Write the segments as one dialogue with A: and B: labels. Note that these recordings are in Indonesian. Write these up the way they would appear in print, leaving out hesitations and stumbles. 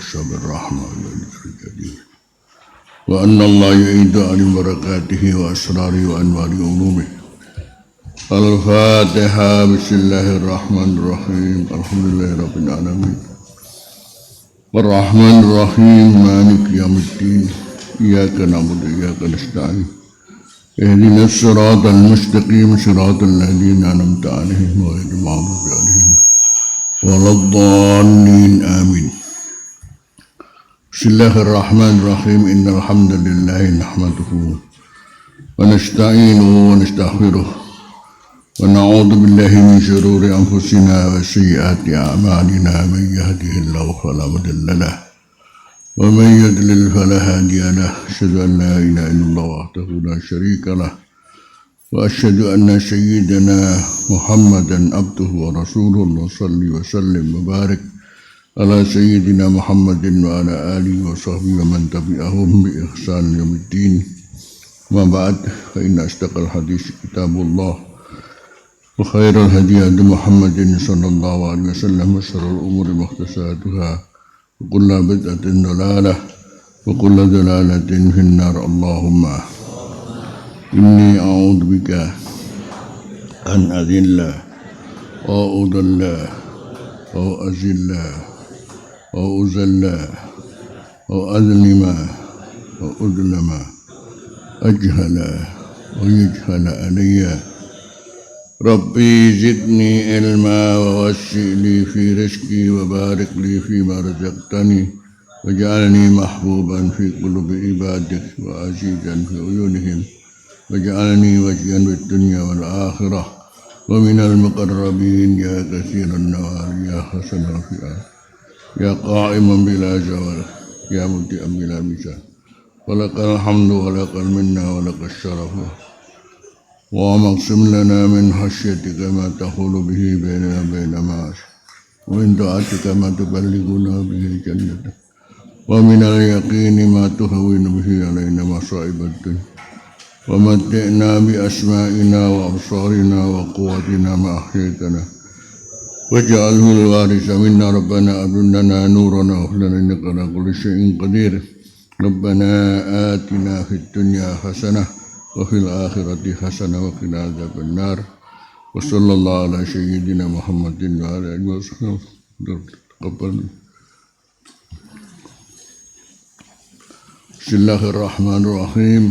A: والصبر الرحمة الجليل وأن الله يعيد على بركاته وأسراره وأنوار علومه. الفاتحة. بسم الله الرحمن الرحيم. الحمد لله رب العالمين الرحمن الرحيم مالك يوم الدين إياك نعبد وإياك نستعين اهدنا الصراط المستقيم صراط الذين أنعمت عليهم غير المغضوب عليهم ولا الضالين آمين. بسم الله الرحمن الرحيم. إن الحمد لله نحمده ونستعينه ونستغفره ونعوذ بالله من شرور أنفسنا وسيئات أعمالنا. من يهده الله فلا مضل له ومن يضلل فلا هادي له. أشهد أن لا إله إلا الله وحده لا شريك له وأشهد أن سيدنا محمدا عبده ورسوله. اللهم صل وسلم وبارك على سيدنا محمد وعلى آله وصحبه ومن تبعهم بإحسان يوم الدين. ما بعد، فإن أصدق الحديث كتاب الله وخير الهدي هدي محمد صلى الله عليه وسلم وشر الأمور محدثاتها وكل بدعة ضلالة وكل ضلالة في النار. اللهم إني أعوذ بك أن أذل أو أضل أو أذل أو أذل أو أظلم أو أظلم أجهل ويجهل علي. ربي زدني علما ووسع لي في رزقي وبارك لي فيما رزقتني واجعلني محبوبا في قلوب عبادك وعزيزا في عيونهم واجعلني وجيا في الدنيا والآخرة ومن المقربين يا كثير النوال يا حسن الرفيع يا قائما بلا زوال يا مبدئا بلا مثال. ولك الحمد ولك المنة ولك الشرف. واقسم لنا من خشيتك ما تحول به بيننا وبين معاصيك ومن طاعتك ما تبلغنا به جنتك ومن اليقين ما تهون به علينا مصائب الدنيا ومتعنا بأسمائنا وأبصارنا وقوتنا ما أحييتنا واجعله الوارث منا. ربنا هب لنا نورنا واغفر لنا إنك على كل شيء قدير. ربنا آتنا في الدنيا حسنة وفي الآخرة حسنة وقنا عذاب النار. وصلى الله على سيدنا محمد وعلى آله وصحبه تقبل. بسم الله الرحمن الرحيم.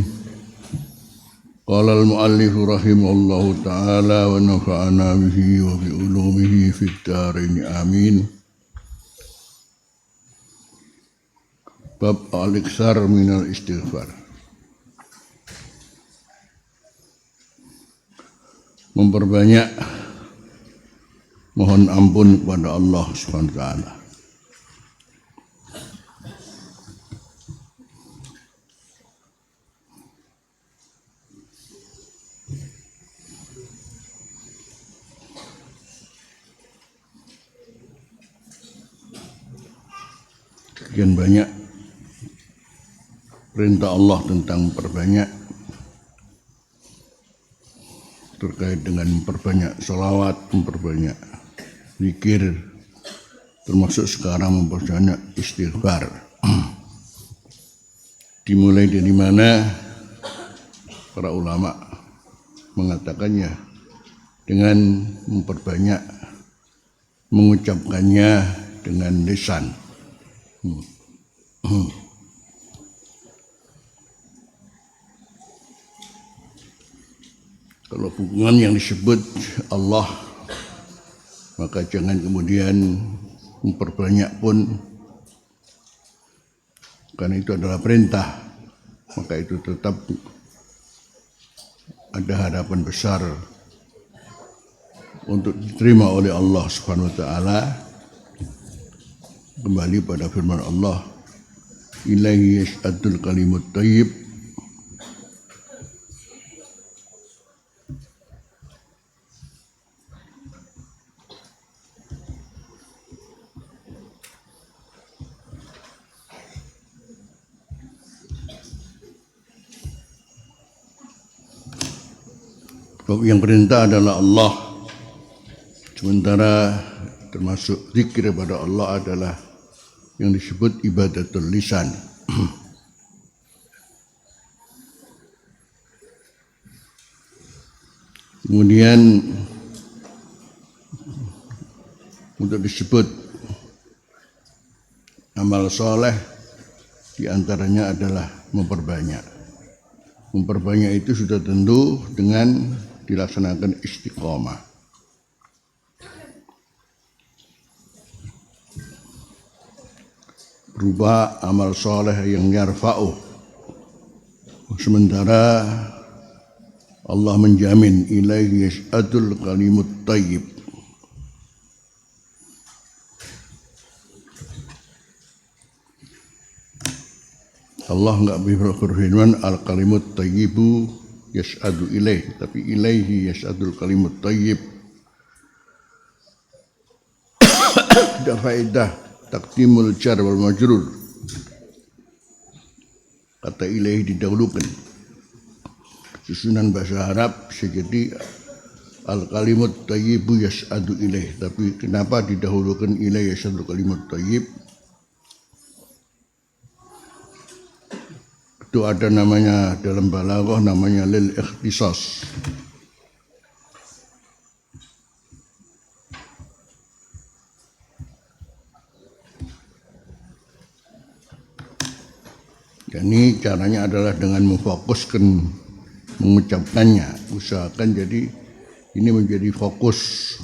A: قال المؤلف رحمه الله تعالى ونفعنا به وبعلومه في الدارين آمين. Bab al-iksar minal istighfar. Memperbanyak mohon ampun kepada Allah Subhanahu wa taala. Sekian banyak perintah Allah tentang memperbanyak, terkait dengan memperbanyak sholawat, memperbanyak zikir, termasuk sekarang memperbanyak istighfar. Dimulai dari mana? Para ulama mengatakannya dengan memperbanyak mengucapkannya dengan lisan. Kalau hubungan yang disebut Allah, maka jangan kemudian memperbanyak pun, karena itu adalah perintah, maka itu tetap ada harapan besar untuk diterima oleh Allah Subhanahu wa taala. Kembali pada firman Allah, ilaihi yas'adul kalimut thayyib yang perintah adalah Allah, sementara termasuk zikir kepada Allah adalah yang disebut ibadatul lisan. Kemudian untuk disebut amal soleh diantaranya adalah memperbanyak. Memperbanyak itu sudah tentu dengan dilaksanakan istiqomah. Berupa amal soleh yang yarfa'u. Sementara Allah menjamin ilaihi yas'adul kalimut thayyib. Allah enggak berfirman al kalimut thayyibu yas'adu ilaih, tapi ilaihi yas'adul kalimut thayyib. Ada faedah taqdimul jar wal majrur. Kata ilaihi didahulukan. Susunan bahasa Arab bisa jadi al kalimut thayyibu yas'adu ilaih, tapi kenapa didahulukan ilaih yas'adul kalimut thayyib? Itu ada namanya dalam balaghah namanya lil ikhtisas. Ini caranya adalah dengan memfokuskan mengucapkannya, usahakan jadi ini menjadi fokus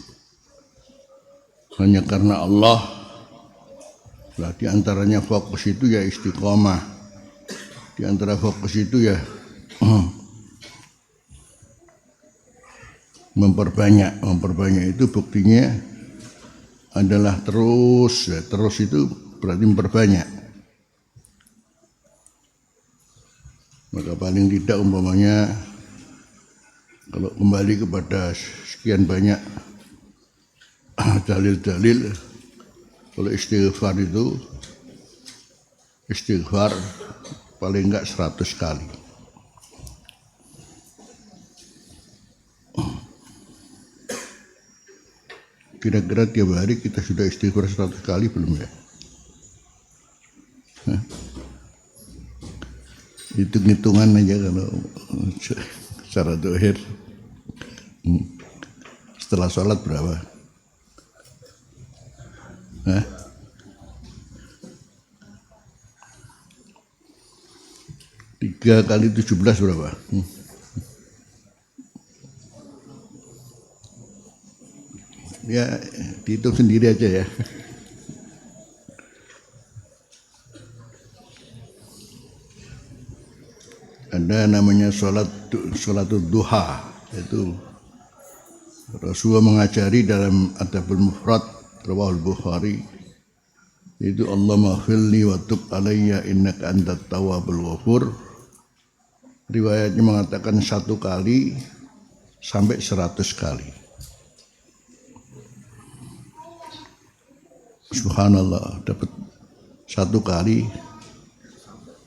A: hanya karena Allah. Lah di antaranya fokus itu ya istiqomah. Di antara fokus itu ya memperbanyak itu buktinya adalah terus ya, terus itu berarti memperbanyak. Maka paling tidak umpamanya kalau kembali kepada sekian banyak dalil-dalil, kalau istighfar itu istighfar paling enggak 100 kali. Kira-kira tiap hari kita sudah istighfar 100 kali belum ya? Hitung-hitungan aja kalau secara dohir. Setelah sholat berapa? 3 kali 17 berapa? Ya dihitung sendiri aja ya. Ada namanya sholatul duha, itu Rasulullah mengajari dalam Adabul Mufrad Rawahul Bukhari, itu Allahumma ghfirli wa tub alayya innaka antat tawwabul ghafur. Riwayatnya mengatakan 1 kali sampai 100 kali. Subhanallah, dapat 1 kali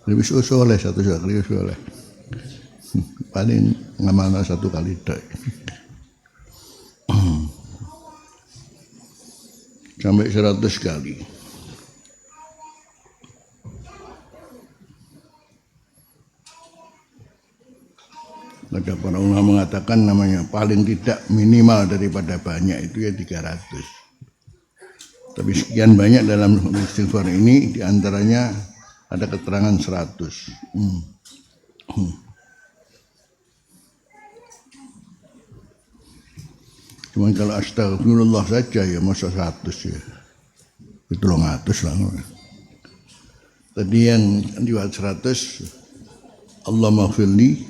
A: lebih soleh, 1 kali soleh. Paling ngamalna 1 kali tok. Sampai 100 kali. Ada para ulama mengatakan namanya paling tidak minimal daripada banyak itu ya 300. Tapi sekian banyak dalam istighfar ini diantaranya ada keterangan 100. Cuma kalau astagfirullah saja ya masa 100 ya. Itu 200 lah. Tadi yang diwat 100 Allahumma ghfirli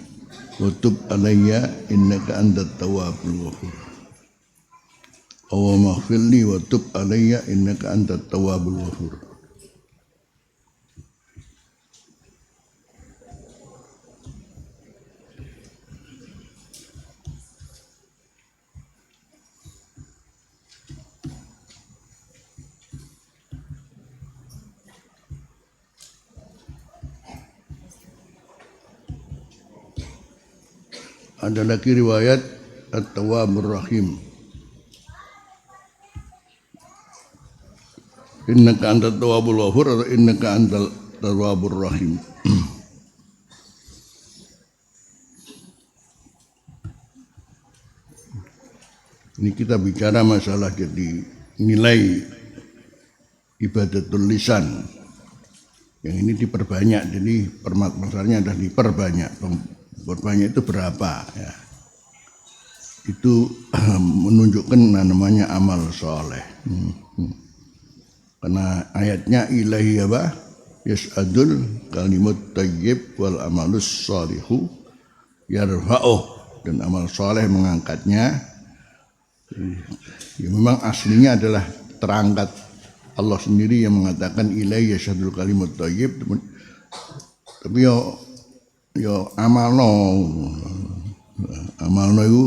A: wa tub alayya innaka antat tawwabul ghafur. Allahumma ghfirli wa tub alayya innaka antat tawwabul ghafur. Ada lagi riwayat At-Tawwabur Rahim. innaka antat tawwabul ghafur atau innaka antal tawwabur rahim. Ini kita bicara masalah jadi nilai ibadatul lisan. Yang ini diperbanyak, jadi masalahnya adalah diperbanyak. Perbanyak itu berapa? Ya. Itu menunjukkan namanya amal soleh. Karena ayatnya ilahi apa? Yas'adul kalimat tayyib wal amalus sholihu yarfa'uh. Dan amal soleh mengangkatnya. Ya memang aslinya adalah terangkat. Allah sendiri yang mengatakan ilahi yas'adul kalimat tayyib. Tapi yo amalno itu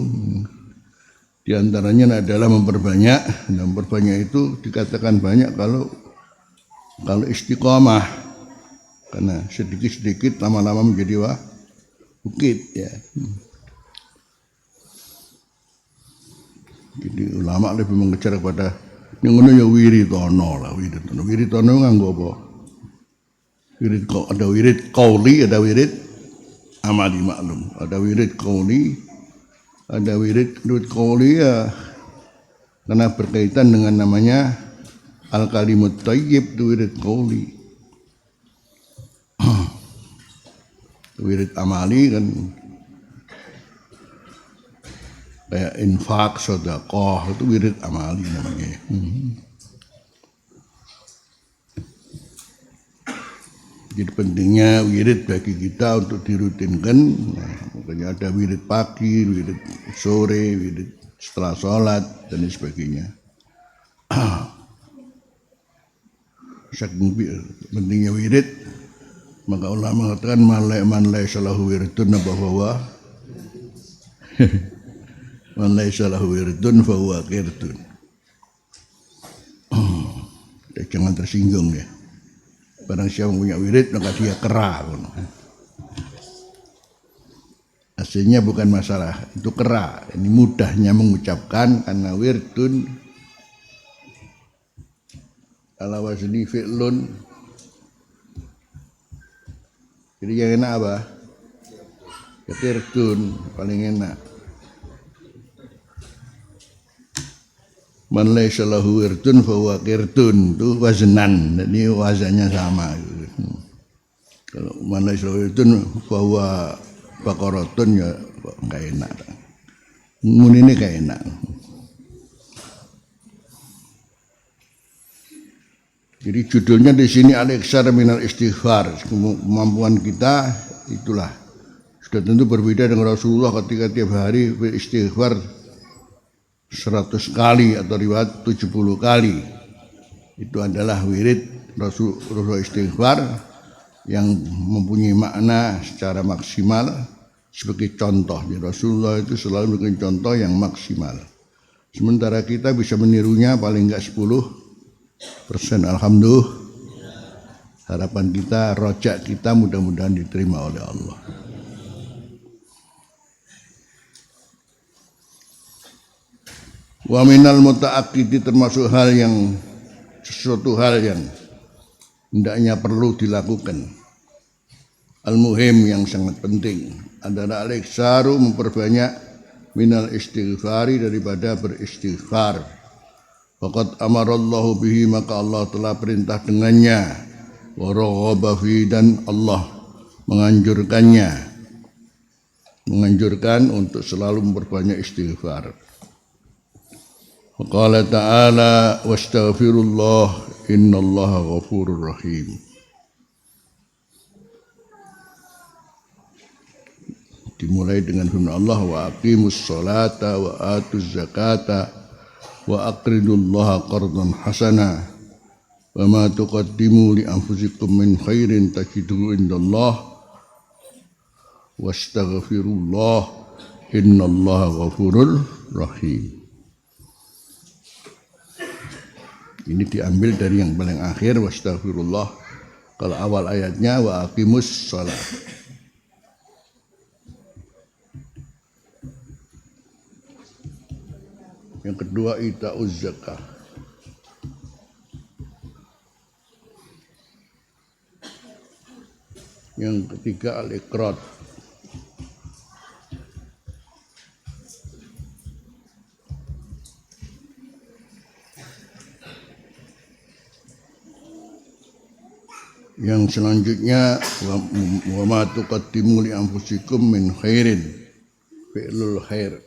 A: diantaranya adalah memperbanyak. Dan memperbanyak itu dikatakan banyak kalau istiqomah, karena sedikit-sedikit lama-lama menjadi bukit ya. Jadi ulama lebih mengejar kepada yang ngono ya wiritono lah, wiritono. Wiritono nganggo apa? Ada wirid qauli, ada wirid amali maklum. Ada wirid qauli, ada wirid qauli ya karena berkaitan dengan namanya al-kalimut thayyib, wirid qauli. Wirid amali kan kayak infak, sedekah, itu wirid amali namanya. Jadi pentingnya wirid bagi kita untuk dirutinkan. Makanya ada wirid pagi, wirid sore, wirid setelah sholat dan sebagainya. Saking pentingnya wirid, maka ulama mengatakan man laisa lahu wiridun bahwa man laisa lahu wiridun fa huwa qirdun. Jangan tersinggung ya. Barang siapa punya wirid maka dia kera. Aslinya bukan masalah, itu kera. Ini mudahnya mengucapkan karena wirdun ala wazni fi'lun. Jadi yang enak apa? Qirdun paling enak. Man laisa lahu wirdun fa huwa qirdun, itu waznan. Jadi wazannya sama. Kalau man laisa lahu wirdun fa huwa baqaratun ya enggak enak. Mun ini enggak enak. Jadi judulnya di sini al-iksar minal istighfar. Kemampuan kita itulah sudah tentu berbeda dengan Rasulullah ketika tiap hari beristighfar 100 kali atau riwayat 70 kali. Itu adalah wirid Rasulullah istighfar yang mempunyai makna secara maksimal sebagai contoh. Jadi Rasulullah itu selalu memberikan contoh yang maksimal. Sementara kita bisa menirunya paling enggak 10%. Alhamdulillah. Harapan kita, rojak kita mudah-mudahan diterima oleh Allah. Wa minal muta'aqqidi, termasuk sesuatu hal yang hendaknya perlu dilakukan. Al-muhim, yang sangat penting adalah al-iksaru, memperbanyak minal istighfari, daripada beristighfar. Faqad amarallahu bihi, maka Allah telah perintah dengannya. Wa raghaba fi, dan Allah menganjurkan untuk selalu memperbanyak istighfar. Qala ta'ala wastaghfirullah innallaha ghafurur rahim. Dimulai dengan firman Allah, wa aqimus sholata wa atuz zakata wa aqridullaha qardan hasana wa ma tuqaddimu li anfusikum min khairin tajiduhu indallah wastaghfirullah innallaha ghafurur rahim. Ini diambil dari yang paling akhir, wastaghfirullah. Kalau awal ayatnya wa aqimus shalah. Yang kedua ita'uz zakah. Yang ketiga al-iqrar. Yang selanjutnya wa ma tuqaddimu li anfusikum min khairin, fi'lul khair.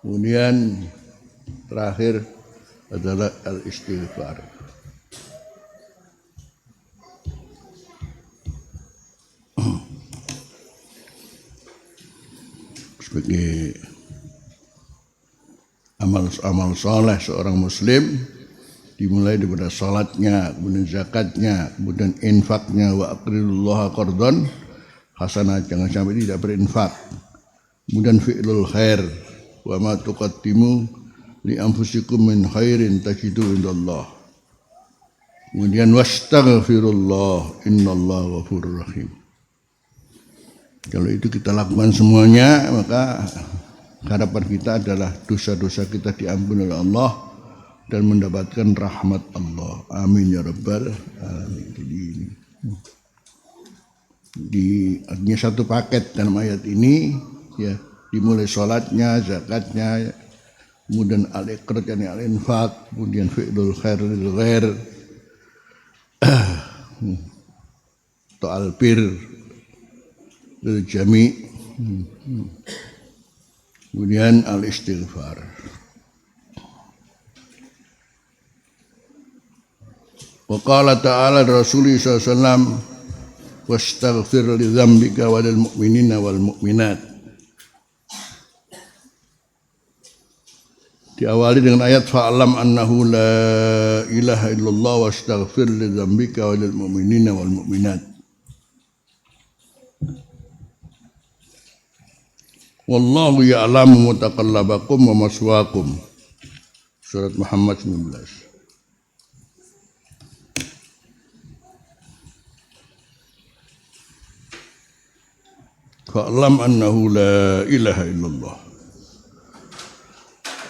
A: Kemudian terakhir adalah al-istighfar. Sebagai amal saleh seorang muslim dimulai daripada salatnya, kemudian zakatnya, kemudian infaknya, wa aqridullaha qardan hasanah, jangan sampai tidak berinfak. Kemudian fi'lul khair, wa ma tuqaddimu li anfusikum min khairin tajidu indallah. Kemudian wastaghfirullah innallaha ghafurur rahim. Kalau itu kita lakukan semuanya, maka harapan kita adalah dosa-dosa kita diampuni oleh Allah dan mendapatkan rahmat Allah. Amin ya rabbal alamin. Artinya satu paket dalam ayat ini, ya, dimulai sholatnya, zakatnya, kemudian al-iqrar yani al-infaq, kemudian fi'lul khair lil ghair, atau al-bir lil jami', kemudian al-istighfar. Wa qala ta'ala Rasulullah SAW, wastaghfir li dzambika wa lil mu'minina wal mu'minat. Diawali dengan ayat fa'lam annahu la ilaha illallah wastaghfir li dzambika wa lil mu'minina wal mu'minat. Wallahu ya'lamu mutaqallabakum wa maswaakum. Surat Muhammad 19. Fa'lam annahu la ilaha illallah.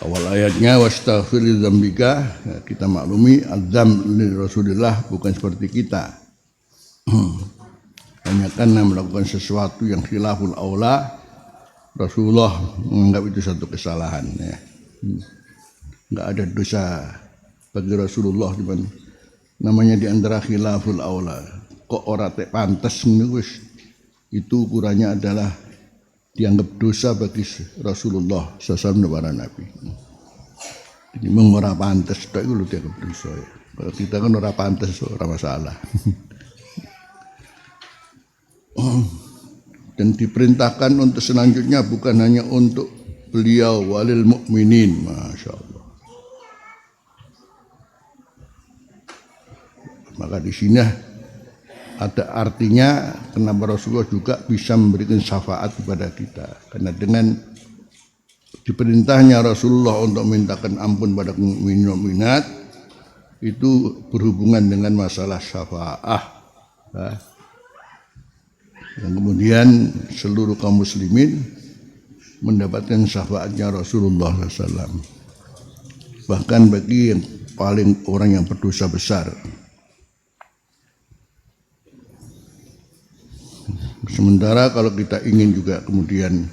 A: Awal ayatnya wastaghfir li dzambika, kita maklumi adzam li Rasulillah bukan seperti kita. Hanya karena melakukan sesuatu yang khilaful aula, Rasulullah menganggap itu satu kesalahan, ya. Enggak ada dosa bagi Rasulullah, cuman namanya di antara khilaful aula. Kok ora tek pantes ngono wis, itu ukurannya adalah dianggap dosa bagi Rasulullah sallallahu alaihi Nabi. Jadi ora pantes tok iku lho dianggap dosa, ya. Kalau kita kan ora pantes, ora masalah. Dan diperintahkan untuk selanjutnya bukan hanya untuk beliau, walil mukminin, masya Allah. Maka di sini ada artinya kenapa Rasulullah juga bisa memberikan syafaat kepada kita, karena dengan diperintahnya Rasulullah untuk mintakan ampun pada mukminin mukminat itu berhubungan dengan masalah syafaat, ya. Yang kemudian seluruh kaum muslimin mendapatkan syafaatnya Rasulullah SAW. Bahkan bagi yang paling orang yang berdosa besar. Sementara kalau kita ingin juga kemudian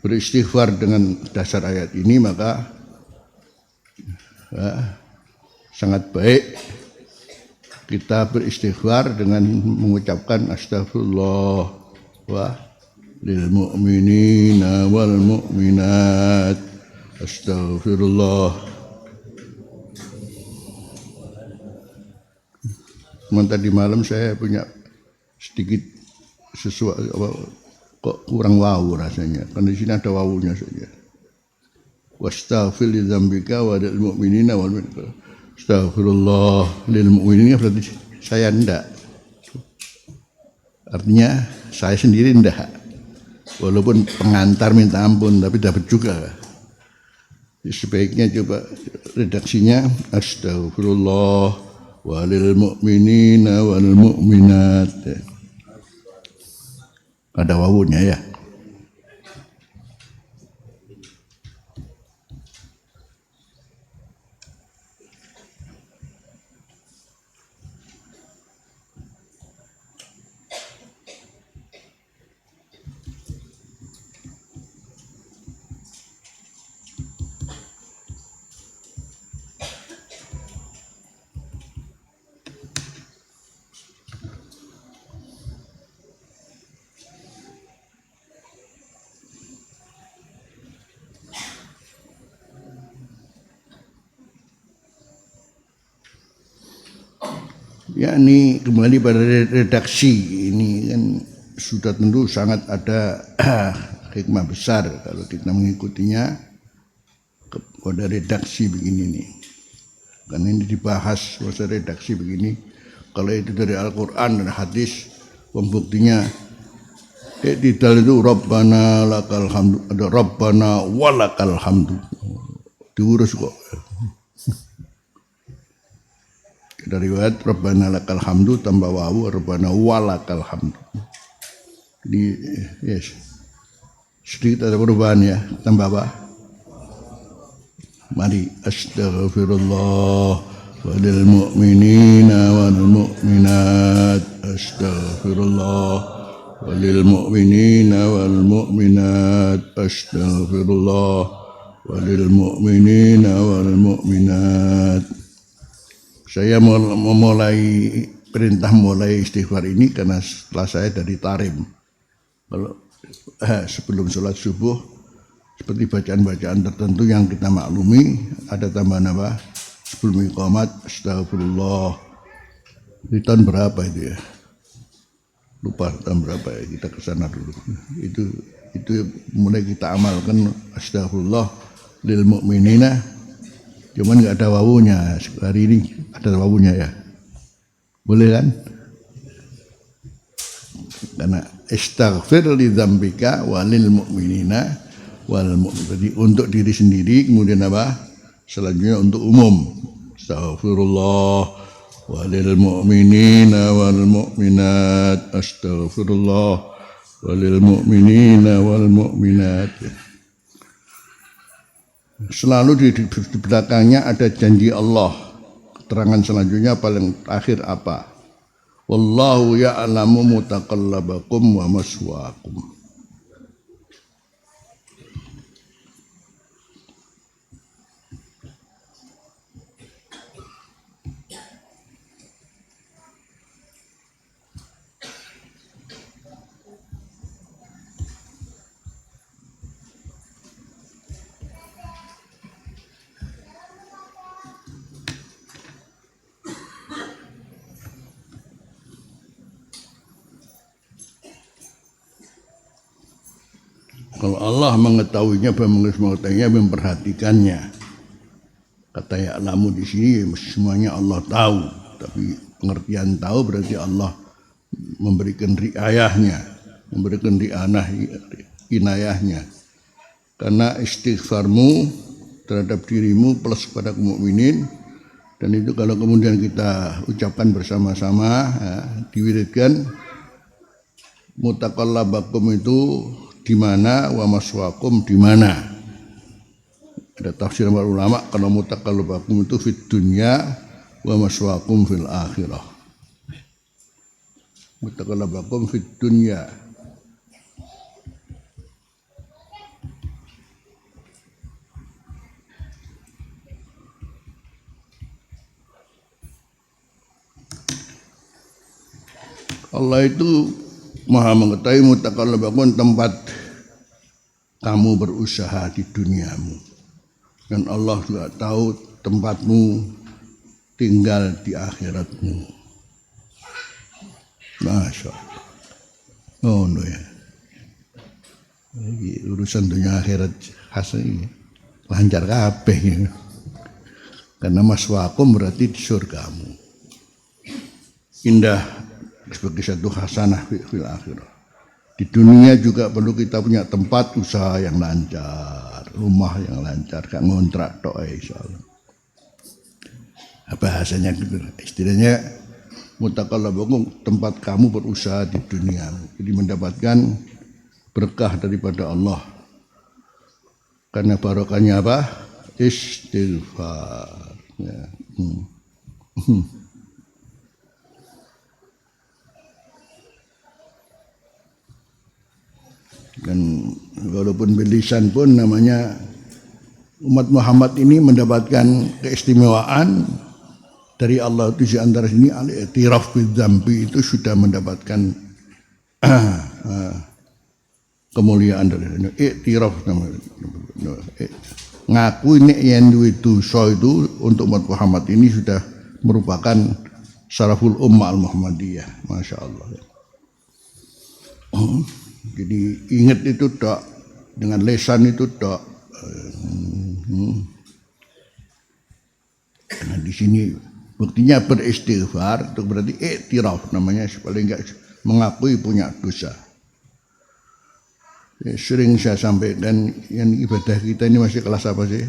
A: beristighfar dengan dasar ayat ini, maka sangat baik kita beristighfar dengan mengucapkan astagfirullah wa lil mu'minina wal mu'minat, astagfirullah. Tadi malam saya punya sedikit sesuatu kok kurang wawu rasanya, karena di sini ada wawunya saja. Wastaghfir li dzambika wa lil mu'minina wal mu'minat. Astagfirullah lil mu'minina berarti saya ndak. Artinya saya sendiri ndak. Walaupun pengantar minta ampun tapi dapat juga. Sebaiknya coba redaksinya astagfirullah wa lil mu'minina wal mu'minat. Ada wawunya, ya. Ya, ini kembali pada redaksi ini kan sudah tentu sangat ada hikmah besar kalau kita mengikutinya pada redaksi begini nih. Karena ini dibahas masa redaksi begini. Kalau itu dari Al-Quran dan hadis, pembuktinya i'tidal itu Rabbana lakal hamdu, ada Rabbana walakal hamdu, diurus kok. Dari riwayat Rabbana lakal hamdu tambah wawu Rabbana walakal hamdu. Jadi yes, sedikit ada perubahan ya, tambah apa? Mari astaghfirullah walil mu'minina wal mu'minat, astaghfirullah walil mu'minina wal mu'minat, astaghfirullah walil mu'minina wal mu'minat. Saya memulai perintah mulai istighfar ini karena setelah saya dari Tarim. Kalau sebelum sholat subuh seperti bacaan-bacaan tertentu yang kita maklumi, ada tambahan apa? Sebelum iqamat, astagfirullah. Di tahun berapa itu ya? Lupa tahun berapa ya, kita kesana dulu. Itu mulai kita amalkan, astagfirullah lil mu'minina. Cuman nggak ada wawunya, hari ini ada wawunya ya. Boleh kan? Karena istaghfir li dzambika walil mu'minina wal mu'min. Jadi untuk diri sendiri, kemudian apa? Selanjutnya untuk umum. Astaghfirullah walil mu'minina wal mu'minat, astaghfirullah walil mu'minina wal mu'minat. Selalu di belakangnya ada janji Allah. Keterangan selanjutnya paling akhir apa? Wallahu ya'lamu mutaqallabakum wa maswaakum. Kalau Allah mengetahuinya, memperhatikannya. Kata ya'lamu di sini semuanya Allah tahu, tapi pengertian tahu berarti Allah memberikan riayahnya, memberikan inayahnya. Karena istighfarmu terhadap dirimu plus pada kaum mukminin, dan itu kalau kemudian kita ucapkan bersama-sama, ya, diwiridkan, mutaqallabakum itu di mana, wa maswaakum di mana. Ada tafsir ulama kalau mutaqallabakum itu fid dunya wa maswaakum fil akhirah. Mutaqallabakum fid dunya. Allah itu Maha mengetahui mutaqallabakum, tempat kamu berusaha di duniamu, dan Allah juga tahu tempatmu tinggal di akhiratmu. Masya Allah. Oh no ya. Ini urusan dunia akhirat khas ini lancar kabeh ya. Karena maswaakum berarti di surgamu. Indah sebagai satu hasanah fil akhirah. Di dunia juga perlu kita punya tempat usaha yang lancar, rumah yang lancar, gak ngontrak tok insyaallah. Bahasanya gitu, istilahnya mutaqallabakum, tempat kamu berusaha di dunia. Jadi mendapatkan berkah daripada Allah. Karena barokahnya apa? Istighfar. Ya. Dan walaupun bilisan pun namanya umat Muhammad ini mendapatkan keistimewaan dari Allah itu, di antara sini al-i'tiraf bidzambi itu sudah mendapatkan kemuliaan dari i'tiraf, ngaku ini yang duwe dosa itu untuk umat Muhammad ini sudah merupakan Syaraful Ummah Al-Muhammadiyah, Masya Allah. Jadi ingat itu tok, dengan lesan itu tok. Nah di sini buktinya beristighfar itu berarti iktiraf, namanya paling enggak mengakui punya dosa. Ya, sering saya sampaikan yang ibadah kita ini masih kelas apa sih?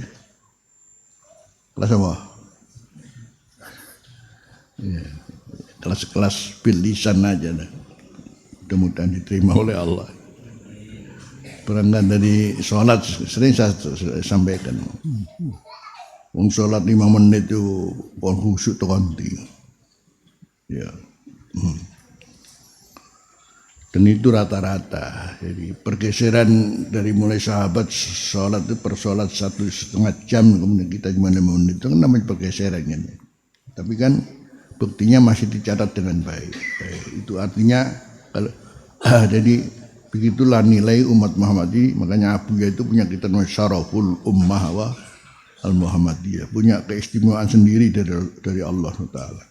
A: Kelas apa? Ya, kelas-kelas bilisan aja dah. Mudah-mudahan diterima oleh Allah. Berangkat dari sholat sering saya sampaikan. Sholat 5 menit itu khusyuk terganti. Ya. Dan itu rata-rata. Jadi pergeseran dari mulai sahabat sholat itu per sholat 1,5 jam, kemudian kita cuma 5 menit, itu kan namanya pergeseran kan. Tapi kan buktinya masih dicatat dengan baik. Itu artinya kalau jadi begitulah nilai umat Muhammadiyah. Makanya Abuya itu punya kita namanya Syaraful Ummah Al-Muhammadiyah, punya keistimewaan sendiri dari Allah Taala.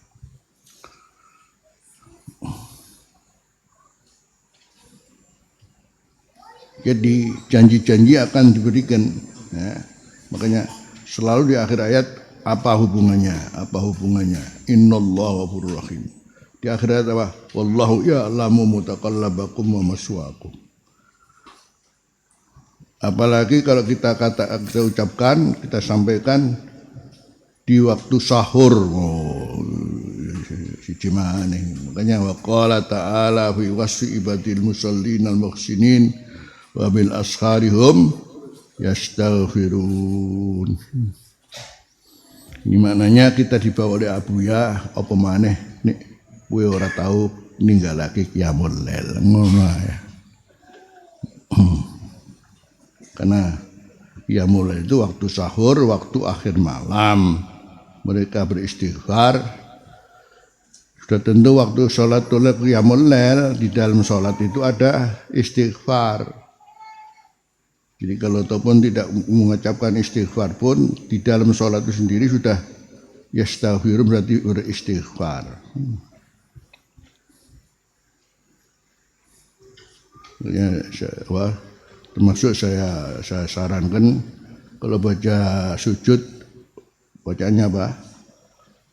A: Jadi janji-janji akan diberikan, ya. Makanya selalu di akhir ayat apa hubungannya? Innallaha ghafurur rahim. Di akhir ayat apa? Wallahu ya'lamu mutaqallabakum wa maswaakum. Apalagi kalau kita ucapkan, kita sampaikan di waktu sahur. Si cimane. Makanya waqala ta'ala fi wasfi ibadil musallin al-muhsinin wa bil asharihum yastaghfirun. Ini maknanya kita dibawa oleh Abuya apa maneh nek kowe ora tau ninggalake qiyamul lail, ngono ya. Karena qiyamul lail itu waktu sahur, waktu akhir malam. Mereka beristighfar. Sudah tentu waktu sholat qiyamul lail, di dalam sholat itu ada istighfar. Jadi kalau ataupun tidak mengucapkan istighfar pun di dalam sholat itu sendiri sudah yastaghfiru, berarti beristighfar. Ya, termasuk saya sarankan kalau baca sujud bacaannya apa?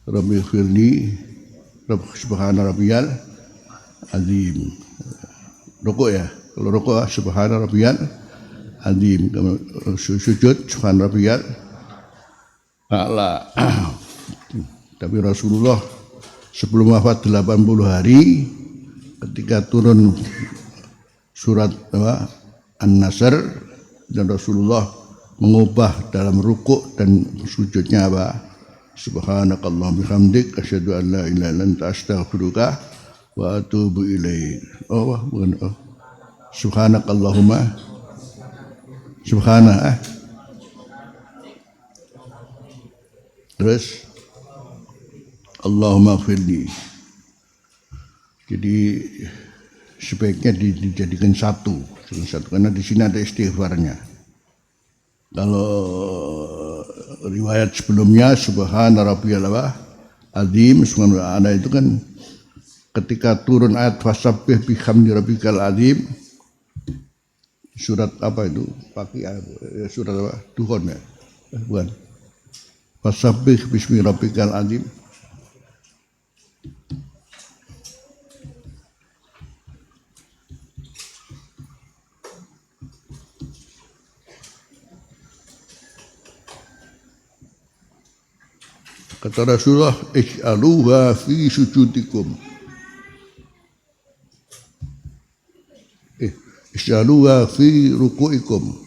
A: Rabbi firli subhana rabbiyal azim. Rukuk ya, kalau rukuk subhana rabbiyal azim, sujud subhana rabbiyal a'la. Tapi Rasulullah sebelum wafat 80 hari ketika turun surat An-Nasr, dan Rasulullah mengubah dalam rukuk dan sujudnya apa? Subhanakallahumma bihamdik asyhadu an la ilaha illa anta astaghfiruka wa atubu ilaik. Subhanakallahumma terus Allahumma firli. Jadi sebaiknya dijadikan satu karena di sini ada istighfarnya. Kalau riwayat sebelumnya subhana rabbiyal azim, subhana itu kan ketika turun ayat fasabbih bihamdi rabbikal azim, surat apa itu? Surat apa? Duhon ya? Bukan. Fasabbih bismi rabbikal azim. Kata Rasulullah, ij'aluha fi sujudikum. Ij'aluha fi ruku'ikum.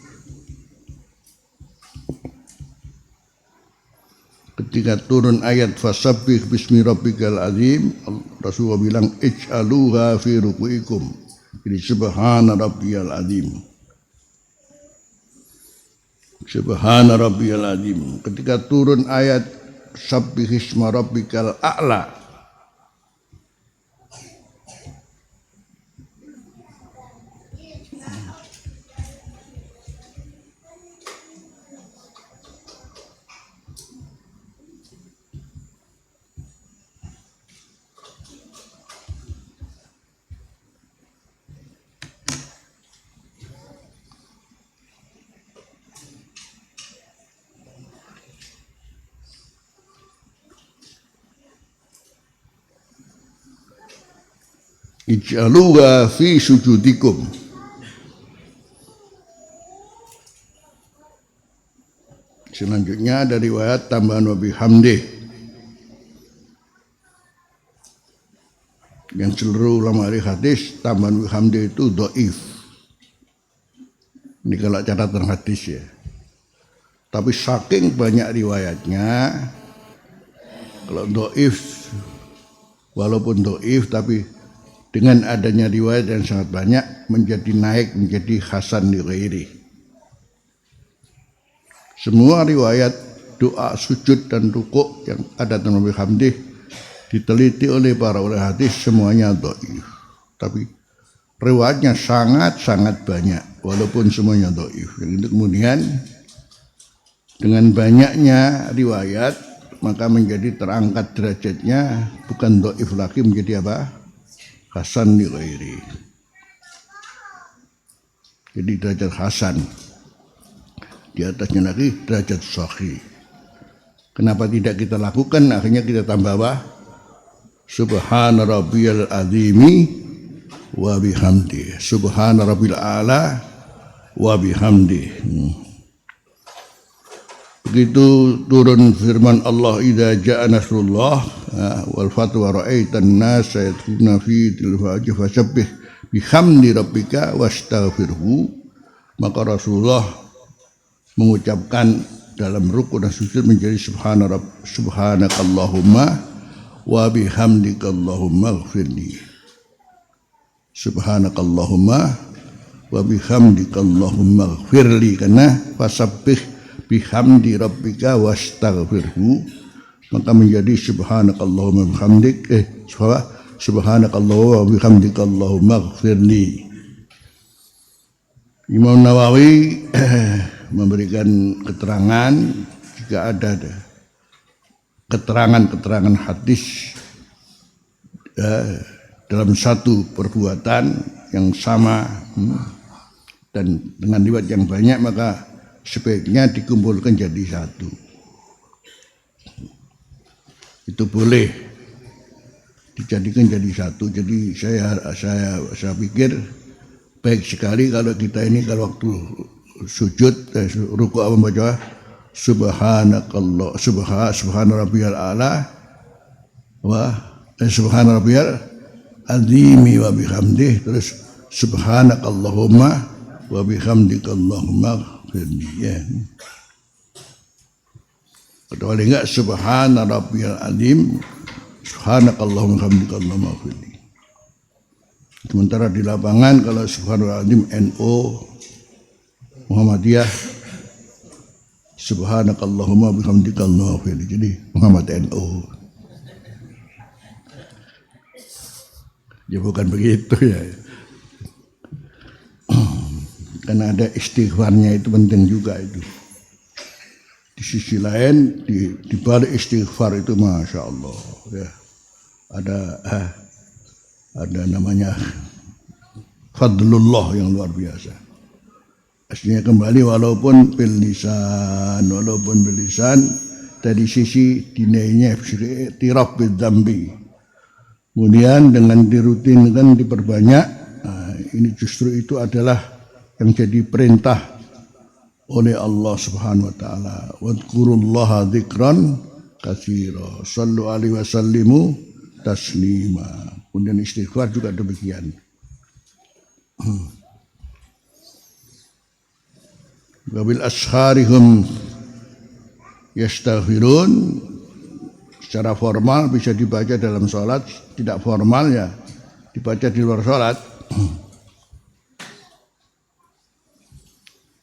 A: Ketika turun ayat fasabbih bismi rabbikal azim, Rasulullah bilang ij'aluha fi ruku'ikum. Jadi subhana rabbiyal azim. Subhana rabbiyal azim. Ketika turun ayat sabbihisma rabbikal a'la, ij'aluha fi sujudikum. Selanjutnya ada riwayat tambahan wa bihamdih yang seluruh ulama hadis tambahan bihamdih itu dhaif. Ini kalau catatan hadis ya. Tapi saking banyak riwayatnya, kalau dhaif walaupun dhaif tapi dengan adanya riwayat yang sangat banyak menjadi naik menjadi hasan li ghairi. Semua riwayat doa sujud dan rukuk yang ada dalam bihamdih diteliti oleh para ulama hadis semuanya dhaif. Tapi riwayatnya sangat banyak walaupun semuanya dhaif. Yang itu kemudian dengan banyaknya riwayat maka menjadi terangkat derajatnya bukan dhaif lagi menjadi apa? Hasan li ghairi. Jadi derajat hasan. Di atasnya lagi derajat sahih. Kenapa tidak kita lakukan? Akhirnya kita tambah apa? Subhana rabbiyal azimi wa bihamdi. Subhana rabbil a'la wa bihamdi. Begitu turun firman Allah, idza jaa nasrullah wal fatwa ra'aitan nas yadkhuluna fi tilfajih fasabbih bihamdi rabbika wastaghfirhu. Maka Rasulullah mengucapkan dalam rukuk dan sujud menjadi subhanakallahumma wa bihamdika Allahumma ighfirli. Subhanakallahumma wa bihamdika Allahumma ighfirli, karena fasabbih bihamdi rabbika wastaghfirhu maka menjadi subhanakallahumma bihamdik subhanakallahumma wa bihamdika Allahumma ighfirli. Imam Nawawi memberikan keterangan jika ada keterangan hadis dalam satu perbuatan yang sama dan dengan riwayat yang banyak, maka sebaiknya dikumpulkan jadi satu. Itu boleh dijadikan jadi satu. Jadi saya pikir baik sekali kalau kita ini kalau waktu sujud rukuk apa membaca subhanakallah subhana rabbiyal a'la wa subhana rabbiyal azimi wa bihamdih, terus subhanakallahumma wa bihamdika Allahumma ighfirli ya. Kecuali enggak subhana rabbiyal azim subhanakallahumma wa bihamdika Allahumma ighfirli. Sementara di lapangan kalau subhanallah azim NU Muhammadiyah subhanakallahumma bihamdika Allahumma ighfirli, jadi Muhammad NU. Ya bukan begitu ya. Karena ada istighfarnya, itu penting juga itu. Di sisi lain di balik istighfar itu masya Allah ya ada namanya fadlullah yang luar biasa. Aslinya kembali walaupun bil lisan dari sisi dinainya tiraf bidzambi. Kemudian dengan dirutinkan diperbanyak, ini justru itu adalah yang jadi perintah oleh Allah Subhanahu wa taala. Wadhkurullaha dzikran katsira. Shallu alaihi wasallimu taslima. Kemudian istighfar juga demikian. Wabil asharihum yastaghfirun, secara formal bisa dibaca dalam sholat, tidak formal ya dibaca di luar sholat.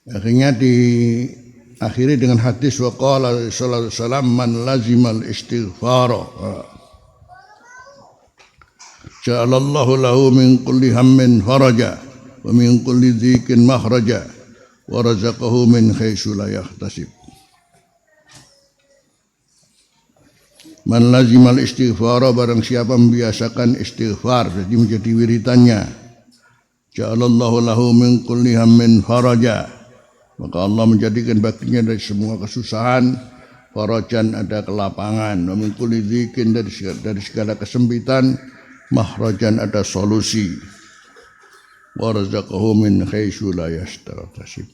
A: Akhirnya diakhiri dengan hadis wa qala sallallahu alaihi wasallam man lazimal istighfara ja'alallahu lahu min kulli hammin faraja wa min kulli dhikin makhraja wa razaqahu min haitsu la yahtasib. Man lazimal istighfara, barang siapa membiasakan istighfar jadi menjadi wiritannya, ja'alallahu lahu min kulli hammin faraja, maka Allah menjadikan baginya dari semua kesusahan farajan, ada kelapangan, wa min kulli dhikin, dari segala kesempitan mahrajan, ada solusi. Wa razaqahu min haitsu la yahtasib.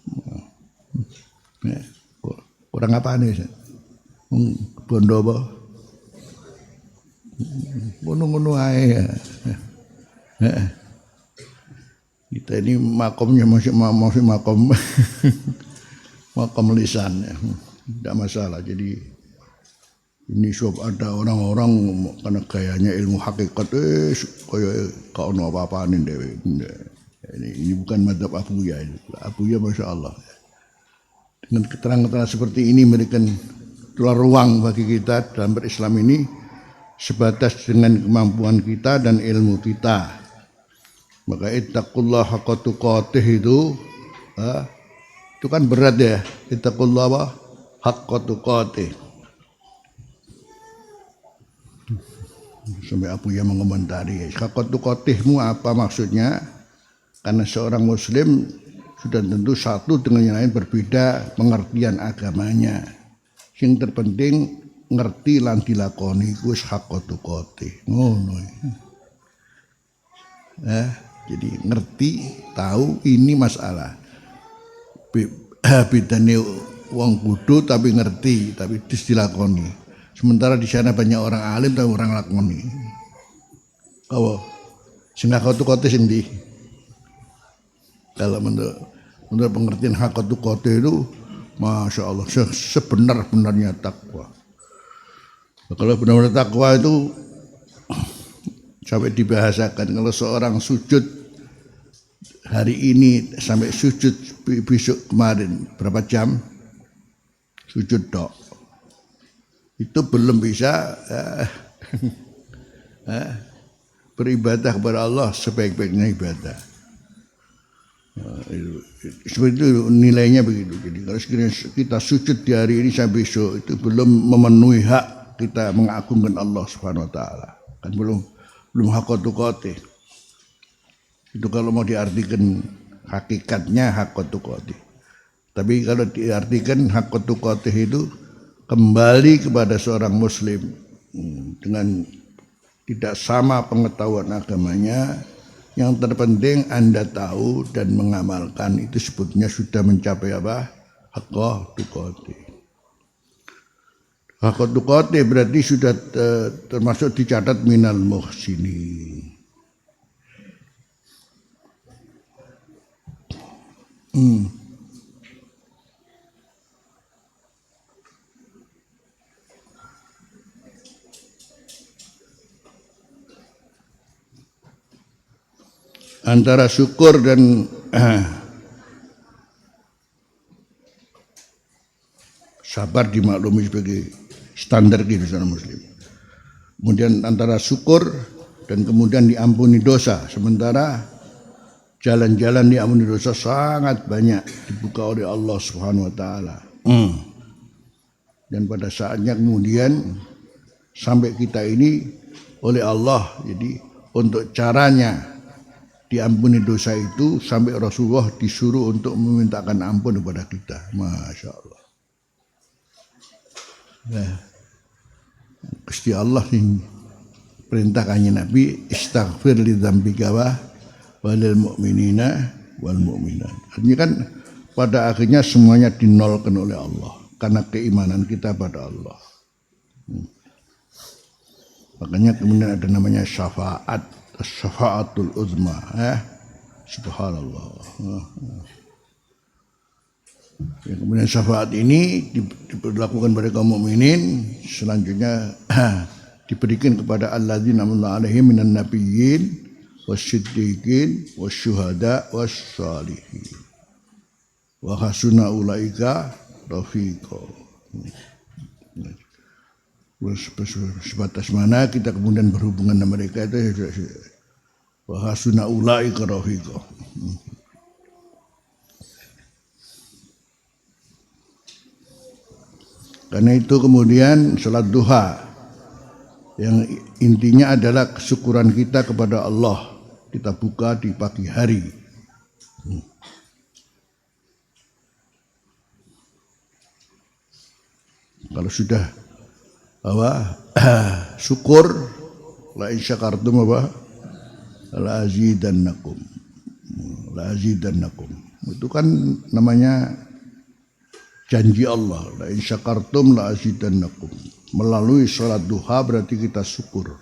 A: Kurang apa nih? Bondo apa? Ngono-ngono ae. Kita ini makomnya masih makom makom lisan, tidak masalah. Jadi ini sebab ada orang-orang karena gayanya ilmu hakikat kayak kau no apa-apa nih dewe. Ini bukan madzhab Abuya ini. Abuya masya Allah. Dengan keterangan-keterangan seperti ini memberikan ruang bagi kita dalam berislam ini sebatas dengan kemampuan kita dan ilmu kita. Maka ittaqullah haqqa tuqatih itu kan berat ya. Ittaqullah haqqa tuqatih. Sampai Abuya mengomentari haqqa tuqatihmu apa maksudnya? Karena seorang muslim sudah tentu satu dengan yang lain berbeda pengertian agamanya. Yang terpenting ngerti lan dilakoni kuwi haqqa tuqatih. Ngono. Jadi ngerti, tahu ini masalah. Bedane wong kudu tapi ngerti, tapi dilakoni. Sementara di sana banyak orang alim tapi orang lakoni. Kawo sing haqqa tuqatih endi? Kalau menurut pengertian haqqa tuqatih itu masya Allah sebenar-benarnya takwa. Kalau benar-benar takwa itu sampai dibahasakan kalau seorang sujud hari ini sampai sujud besok kemarin berapa jam sujud dok itu belum bisa beribadah kepada Allah sebaik-baiknya ibadah. Seperti itu nilainya begitu. Jadi kalau kita sujud di hari ini sampai besok itu belum memenuhi hak kita mengagungkan Allah Subhanahu Wa Taala. Kan belum haqqa tuqatih. Itu kalau mau diartikan hakikatnya haqqa tuqatih. Tapi kalau diartikan haqqa tuqatih itu kembali kepada seorang muslim dengan tidak sama pengetahuan agamanya. Yang terpenting Anda tahu dan mengamalkan itu sebetulnya sudah mencapai apa? Haqqa tuqatih. Haqqa tuqatih berarti sudah termasuk dicatat minal muhsinin. Antara syukur dan sabar dimaklumi sebagai standar kehidupan muslim. Kemudian antara syukur dan kemudian diampuni dosa. Sementara jalan-jalan diampuni dosa sangat banyak dibuka oleh Allah Subhanahu Wa Taala. Dan pada saatnya kemudian sampai kita ini oleh Allah. Jadi untuk caranya diampuni dosa itu sampai Rasulullah disuruh untuk memintakan ampun kepada kita. Masya Allah. Gusti Allah yang perintahkannya Nabi istaghfir li dzambika wa lil mu'minina wal mu'minat. Artinya kan pada akhirnya semuanya dinolkan oleh Allah karena keimanan kita pada Allah. Makanya kemudian ada namanya syafaatul uzma. Subhanallah. Ya, kemudian syafaat ini dilakukan pada kaum mukminin, selanjutnya diberikan kepada alladzina an'ama alaihim minan nabiyyin wasyiddiqin wasyuhada wassalihin wa hasuna ulaika rafiqa. Sebatas mana kita kemudian berhubungan dengan mereka itu wa hasuna ulaika rafiqa. Karena itu kemudian salat duha yang intinya adalah kesyukuran kita kepada Allah. Kita buka di pagi hari. Kalau sudah syukur la in syakartum la azidannakum. Itu kan namanya janji Allah, la in syakartum la azidannakum. Melalui sholat duha berarti kita syukur.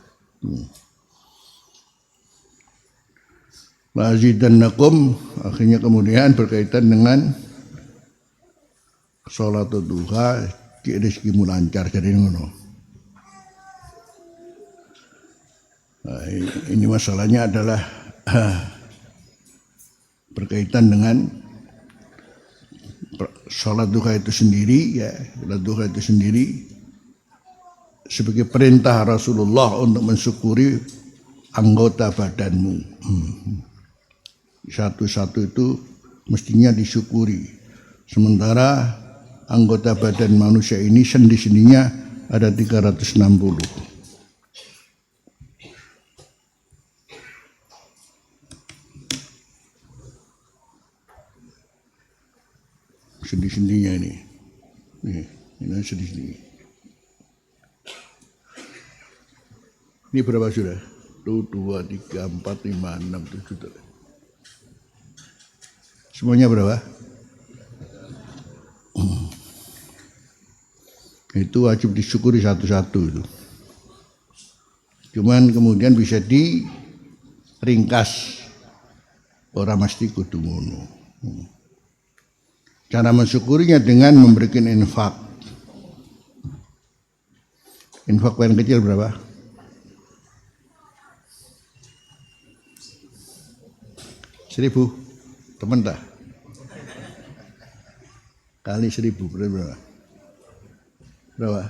A: La azidannakum akhirnya kemudian berkaitan dengan sholat duha, rezekimu lancar jadi ngono. Nah, ini masalahnya adalah berkaitan dengan sholat duha itu sendiri, ya, sholat duha itu sendiri sebagai perintah Rasulullah untuk mensyukuri anggota badanmu. Satu-satu itu mestinya disyukuri. Sementara anggota badan manusia ini sendi-sendinya ada 360. Sendi-sendinya ini sendi-sendi. Ini berapa sudah? 1, 2, 3, 4, 5, 6, 7. Semuanya berapa? Itu wajib disyukuri satu-satu itu. Cuman kemudian bisa diringkas. Ora mesti kudu ngono. Cara mensyukurinya dengan memberikan infak. Infak paling kecil berapa? 1.000. Temen dah. Kali 1.000 berapa? Berapa?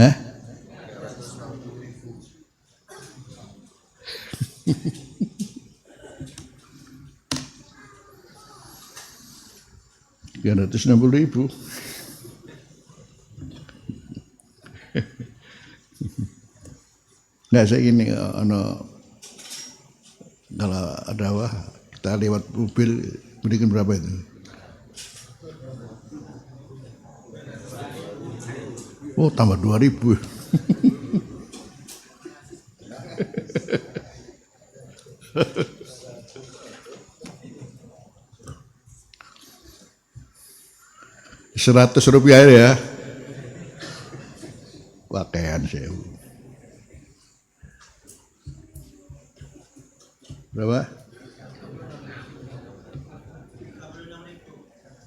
A: Hah? Rp360.000. Nah, saya ini kalau ada kita lewat mobil berikan berapa itu? Oh, tambah 2.000. Rp100 ya. Pakaian sewu. Berapa?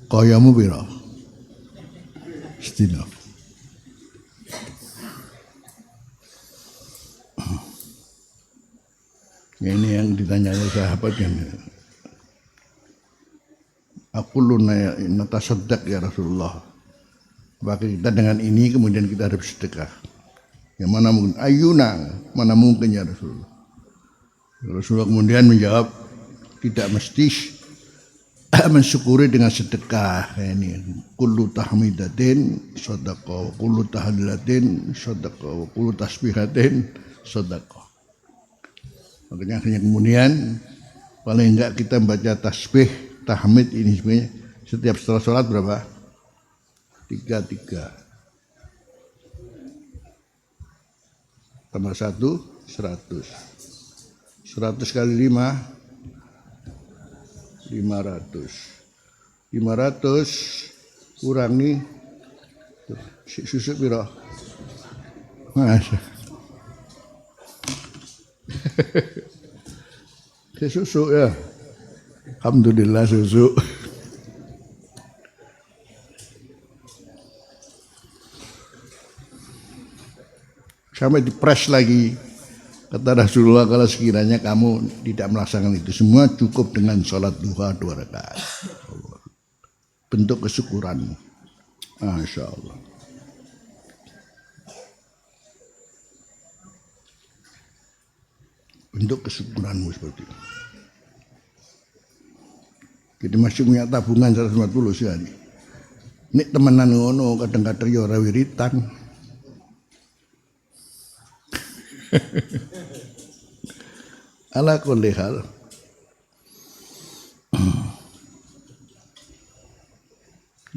A: Koyamu piro? Sedina. Ini yang ditanya sahabat kan. Aku lunaya natasaddaq ya Rasulullah. Maka kita dengan ini kemudian kita harus sedekah. Yang mana mungkin ayuna, mana mungkin ya Rasulullah. Rasulullah kemudian menjawab tidak mesti mensyukuri dengan sedekah. Ini kullu tahmidatin sedekah, kullu tahlilatin sedekah, kullu tasbihatin sedekah. Makanya hanya kemudian paling enggak kita baca tasbih, tahmid ini sebenarnya setiap setelah sholat berapa? 3 tambah 1 100. 100 kali 5 500 kurangi susu piro? Masya. Susu ya. Alhamdulillah susu. Sampai dipres lagi. Kata Rasulullah, kalau sekiranya kamu tidak melaksanakan itu semua, cukup dengan sholat duha 2 rakaat. Bentuk kesyukuranmu. Masya Allah. Bentuk kesyukuranmu seperti itu. Jadi masih punya tabungan 150 sehari. Ini temenan ngono, kadang-kadang ya ora wiritan. Ala kulli hal.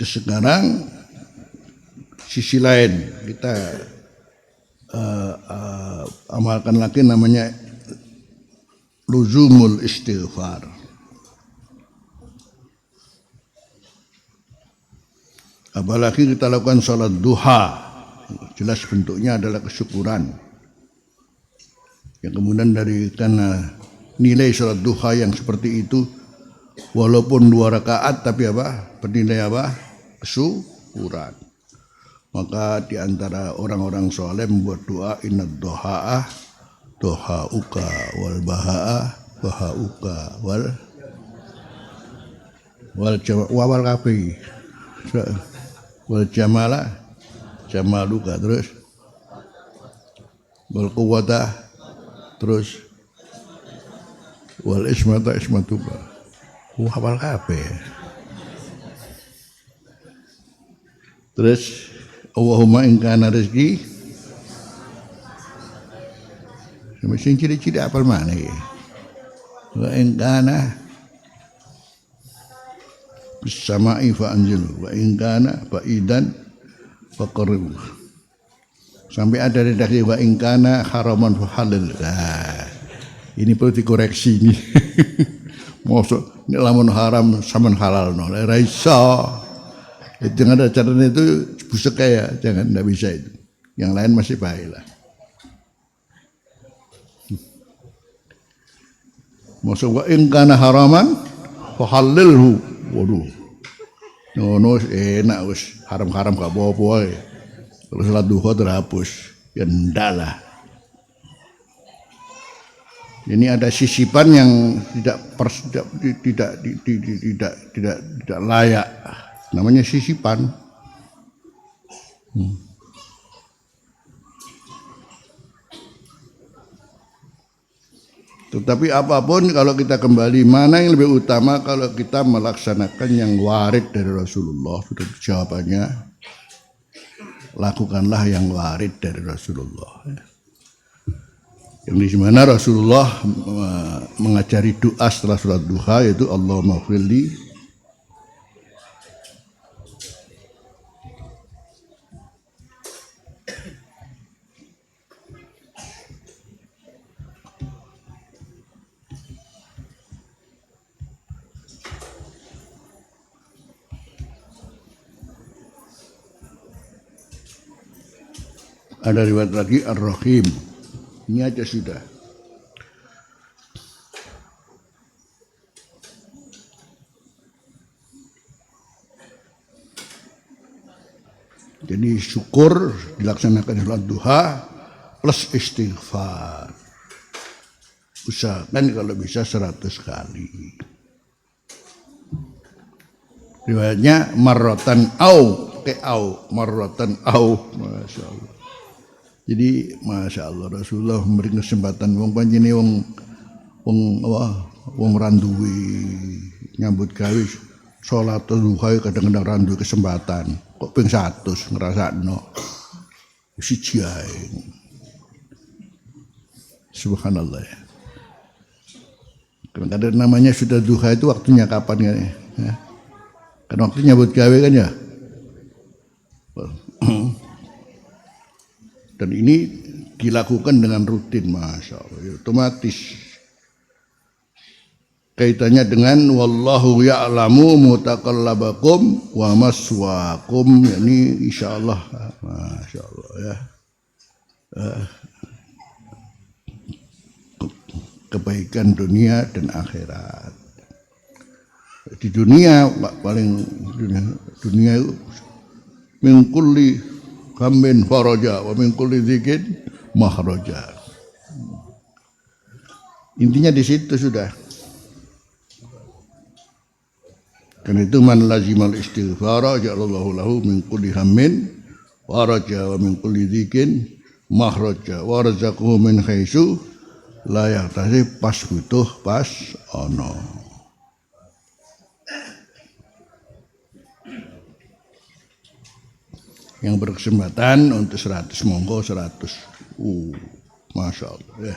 A: Sekarang sisi lain kita amalkan lagi namanya luzumul istighfar. Apalagi kita lakukan sholat duha, jelas bentuknya adalah kesyukuran. Yang kemudian dari karena nilai sholat duha yang seperti itu, walaupun 2 rakaat tapi apa? Bernilai apa? Kesyukuran. Maka di antara orang-orang soleh membuat doa inad doha'ah doha'uka wal baha'ah baha'uka wal kafi wal jamala jamaluka, terus wal quwwata, terus wal ismata ismatuka, wal kafi, terus Allahumma in kana rezeki mesti ciri-ciri apal mana ya? Wa in kana bisama'i fa anzil wa in kana ba'idan faqarrib. Sampai ada redaksi wa in kana haraman fa halal. Nah, ini perlu dikoreksi ini. Mosok ini lamun haram saman halal no. Ora iso. Itu yang ada caranya itu busuk kayak jangan, enggak bisa itu. Yang lain masih baik lah. Masuk wa in kana haraman fa halilhu. Waduh. No enak wis haram-haram gak apa-apa wae. Terus salat duha terhapus. Ya ndak lah. Ini ada sisipan yang tidak layak. Namanya sisipan. Tetapi apapun kalau kita kembali, mana yang lebih utama kalau kita melaksanakan yang warid dari Rasulullah? Sudah jawabannya, lakukanlah yang warid dari Rasulullah. Yang di mana Rasulullah mengajari doa setelah sholat duha, yaitu Allahumma firli ada riwayat lagi Ar-Rahim. Ini aja sudah. Jadi syukur dilaksanakan sholat duha plus istighfar. Usahakan kalau bisa 100 kali. Riwayatnya marrotan au marrotan au, masya Allah. Jadi masya Allah Rasulullah memberi kesempatan wong panjene wong randuwi nyambut gawe salat duha kadang-kadang randuwi kesempatan kok ping 100 ngrasakno siji ae. Subhanallah. Kadang-kadang namanya sudah duha itu waktunya kapan kan ya? Kan waktunya nyambut gawe kan ya. Dan ini dilakukan dengan rutin, masya Allah, otomatis. Kaitannya dengan wallahu ya'lamu mutaqallabakum wa maswaakum, ini insya Allah, masya Allah ya. Kebaikan dunia dan akhirat. Di dunia paling dunia itu min kulli hammin faraja wa min kulli dzikin mahraja. Intinya di situ sudah. Karena itu man lazimal istighfara ja'alallahu lahu min kulli hammin faraja wa min kulli dzikin mahraja wa razaqahu min haitsu la yahtasib, pas butuh pas ono. Yang berkesempatan untuk 100 monggo 100. Masya Allah ya.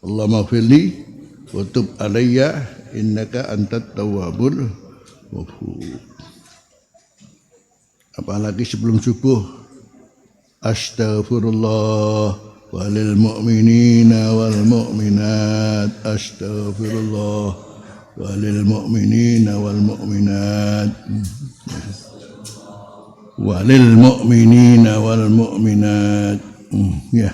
A: Allahumma firli wa tub alayya innaka antat tawwabul ghafur. Apalagi sebelum subuh astaghfirullah وللمؤمنين والمؤمنات أستغفر الله وللمؤمنين والمؤمنات وللمؤمنين والمؤمنات ya.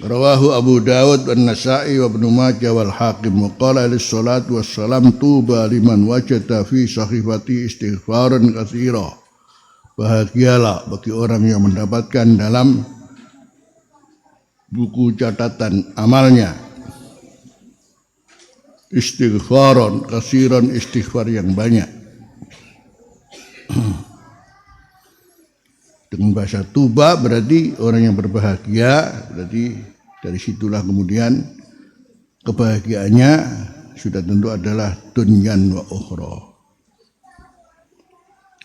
A: Rawahu Abu Dawud wan Nasa'i wa Ibnu Majah wal Hakim wa qala lis salatu wassalam tuba liman wajada fi sahifati istighfaran katsira. Bahagialah bagi orang yang mendapatkan dalam buku catatan amalnya istighfaran katsiran, istighfar yang banyak. Dengan bahasa tuba berarti orang yang berbahagia, berarti dari situlah kemudian kebahagiaannya sudah tentu adalah dunyan wa ukhra.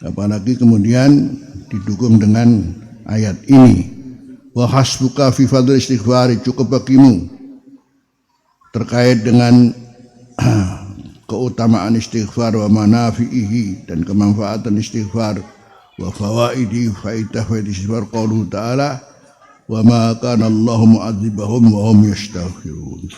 A: Apalagi kemudian didukung dengan ayat ini, wa hasbuka fi fadl istighfar, cukup bagimu terkait dengan keutamaan istighfar wa manafi'ihi dan kemanfaatan istighfar wa fawaidi faidah istighfar qauluhu ta'ala wa ma kana Allahu mu'adzibahum wa hum yastaghfirun.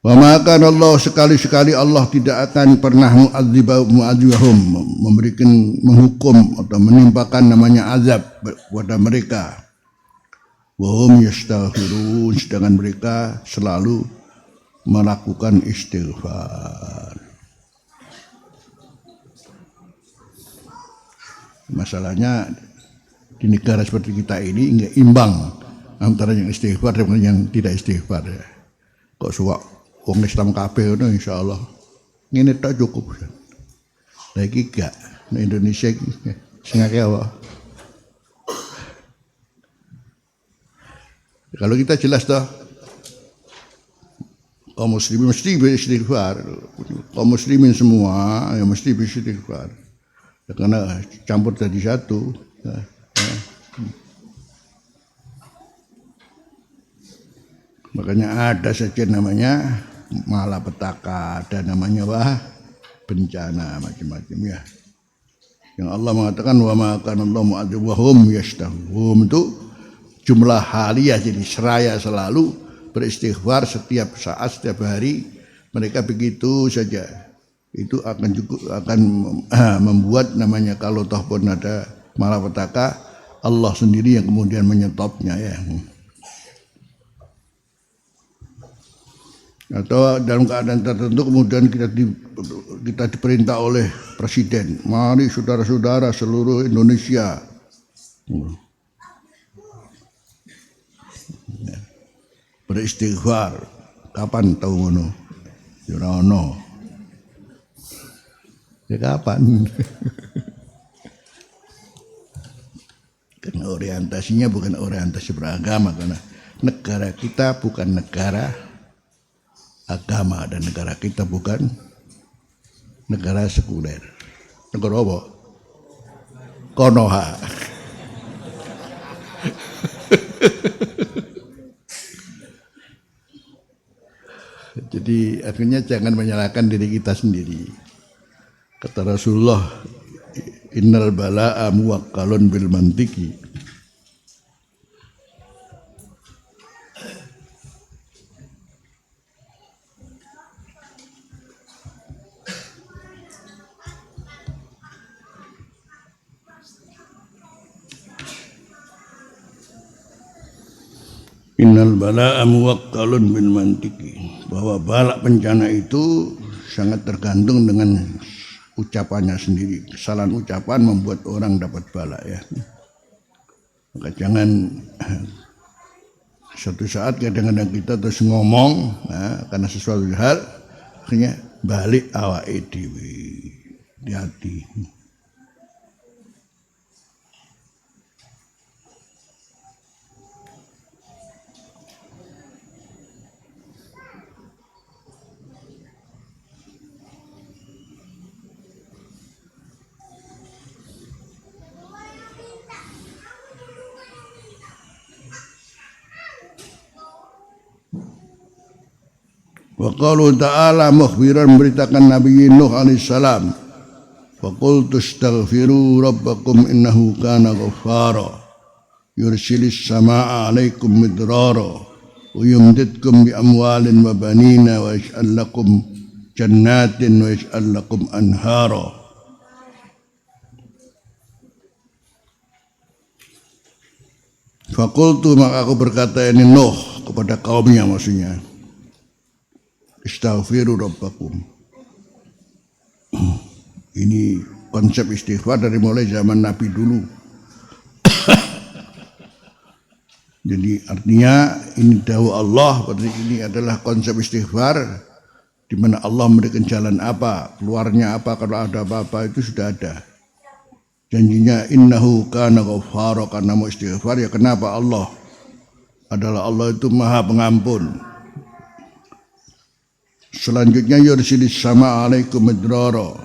A: Wa ma kana Allah, sekali-sekali Allah tidak akan pernah mu'adzibahum, memberikan, menghukum atau menimpakan namanya azab kepada mereka. Wa hum yastaghfirun, sedangkan mereka selalu melakukan istighfar. Masalahnya di negara seperti kita ini enggak imbang antara yang istighfar dengan yang tidak istighfar. Kok suwak wong Islam kabeh ngono insyaallah ngene tok cukup. Lah iki gak nek Indonesia iki sing akeh apa? Kalau kita jelas toh kaum muslimin mesti beristighfar. Kaum muslimin semua ya mesti beristighfar. Karena campur jadi satu. Makanya ada saja namanya malapetaka, ada namanya bencana macam-macam ya. Yang Allah mengatakan wa ma kana Allahu mu'adzibahum yastaghfirun, itu jumlah haliyah, jadi seraya selalu beristighfar setiap saat, setiap hari. Mereka begitu saja. Itu akan cukup, akan membuat namanya kalau toh pun ada malapetaka, Allah sendiri yang kemudian menyetopnya ya. Atau dalam keadaan tertentu kemudian kita diperintah oleh presiden, mari saudara-saudara seluruh Indonesia beristighfar. Kapan tahu ngono? Ya ora ono. Ya kapan? Karena orientasinya bukan orientasi beragama, karena negara kita bukan negara agama dan negara kita bukan negara sekuler. Negara apa? Konoha. Jadi akhirnya jangan menyalahkan diri kita sendiri. Kata Rasulullah, innal bala'a muwakkalun bil mantiki. Innal bala'a muwakkalun bil mantiki, bahwa balak bencana itu sangat tergantung dengan ucapannya sendiri. Kesalahan ucapan membuat orang dapat bala ya. Maka jangan suatu saat kadang-kadang kita terus ngomong karena sesuatu hal akhirnya balik awake dhewe. Hati-hati. Wa qalu ta'ala mukhbiran memberitakan Nabi Nuh alaihissalam. Wa qultu astaghfiru rabbakum innahu kana ghaffara yursilis samaa'a 'alaikum midrara wa yumdidkum bi amwalin wa banina wa yaj'al lakum jannatin wa yaj'al lakum anhara. Fakultu maka aku berkata ini Nuh kepada kaumnya maksudnya, istaghfiru rabbakum. Ini konsep istighfar dari mulai zaman Nabi dulu. Jadi artinya ini dawuh Allah, berarti ini adalah konsep istighfar di mana Allah memberikan jalan apa, keluarnya apa, kalau ada apa-apa itu sudah ada. Janjinya innahu kana ghaffara, karena mau istighfar ya kenapa Allah adalah itu maha pengampun. Selanjutnya yursilis sama 'alaikum midrara.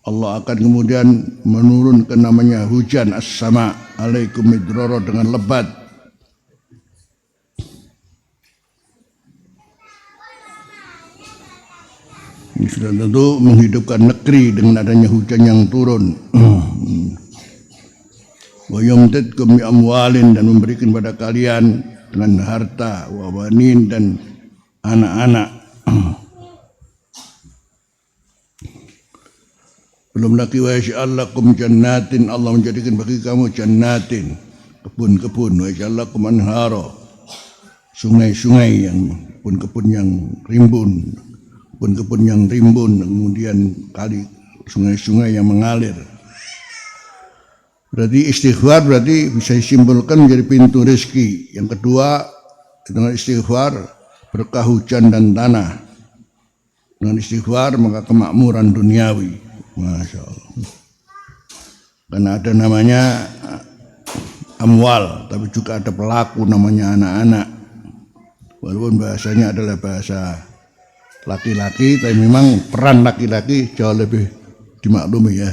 A: Allah akan kemudian menurunkan namanya hujan as-sama 'alaikum midrara dengan lebat. Ini sudah tentu menghidupkan negeri dengan adanya hujan yang turun. Wa yumdidkum bi amwalin, dan memberikan pada kalian dengan harta, wa banin, dan anak-anak. Belum lagi wa yaj'al lakum jannatin, Allah menjadikan bagi kamu jannatin, kebun-kebun, wa yaj'al lakum anhara, sungai-sungai yang kebun-kebun yang rimbun. Kebun-kebun yang rimbun, kemudian kali sungai-sungai yang mengalir. Berarti istighfar berarti bisa disimpulkan menjadi pintu rezeki. Yang kedua, dengan istighfar berkah hujan dan tanah. Dengan istighfar maka kemakmuran duniawi. Masya Allah. Karena ada namanya amwal, tapi juga ada pelaku namanya anak-anak. Walaupun bahasanya adalah bahasa laki-laki, tapi memang peran laki-laki jauh lebih dimaklumi ya.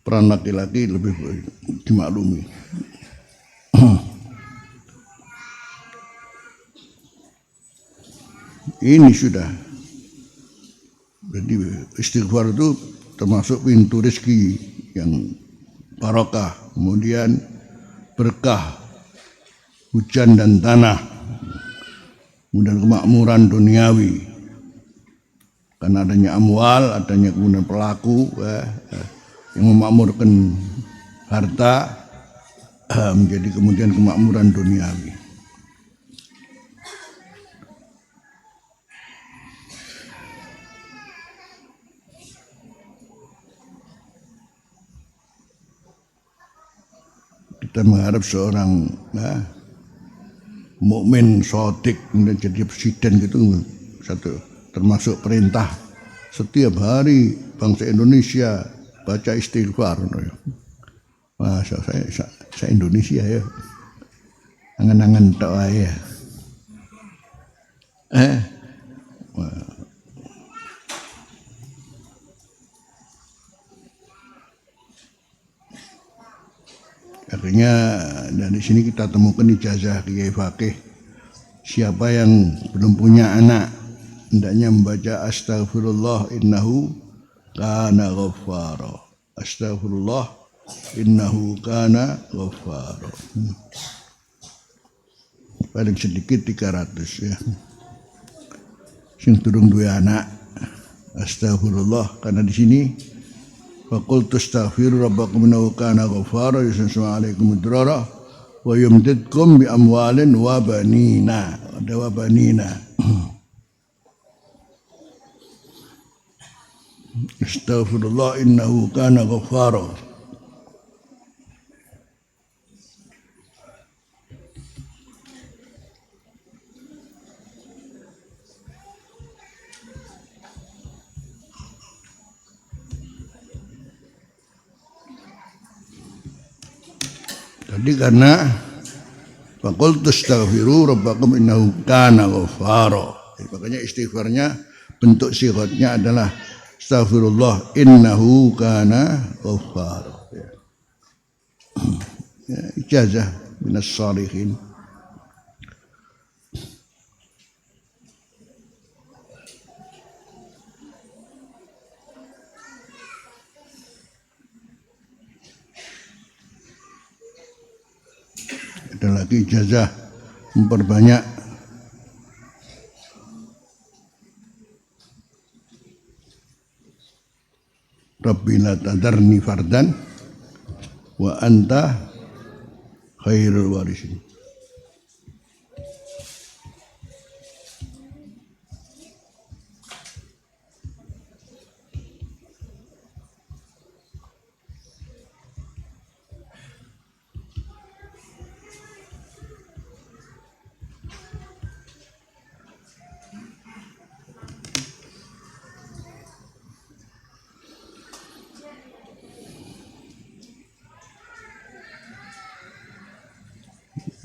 A: Peran laki-laki lebih dimaklumi. Ini sudah. Jadi istighfar itu termasuk pintu rezeki yang barokah, kemudian berkah hujan dan tanah, kemudian kemakmuran duniawi, karena adanya amwal, adanya kemudian pelaku yang memakmurkan harta, menjadi kemudian kemakmuran duniawi. Kita mengharap seorang mukmin shadiq menjadi presiden gitu, satu termasuk perintah setiap hari bangsa Indonesia baca istighfar. Masa saya Indonesia ya, angan-angan tok ya. Akhirnya dari sini kita temukan ijazah Kiai Fakih. Siapa yang belum punya anak, hendaknya membaca astaghfirullah innahu kana ghaffara. Astaghfirullah innahu kana ghaffara. Paling sedikit 300 ya. Sing durung duwe anak, astaghfirullah, karena di sini faqultu astaghfiru rabbakum innahu kana ghaffara yursilu alaikum midrara wa yumdidkum bi amwalin wa banina. Ada wa banina. Astaghfirullah innahu kana ghaffara. Jadi karena faqultu astaghfiru rabbakum innahu kana ghaffara. Makanya istighfarnya bentuk sigatnya adalah astaghfirullah innahu kana ghaffara. Ya, ijazah minas salihin. Ada lagi ijazah memperbanyak Rabbi la tadarni fardan wa anta khairul warisin.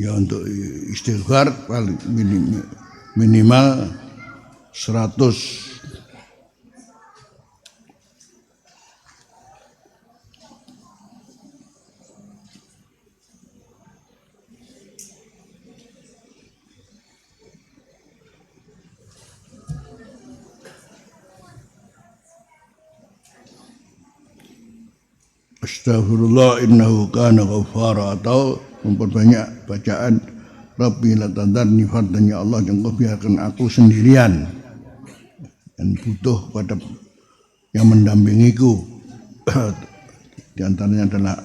A: Ya untuk istighfar paling minimal 100. Astaghfirullah innahu kana ghaffara, atau memperbanyak bacaan Rabbi la tadarni fardan, ya Allah jangan kau biarkan aku sendirian dan butuh pada yang mendampingiku. Di antaranya adalah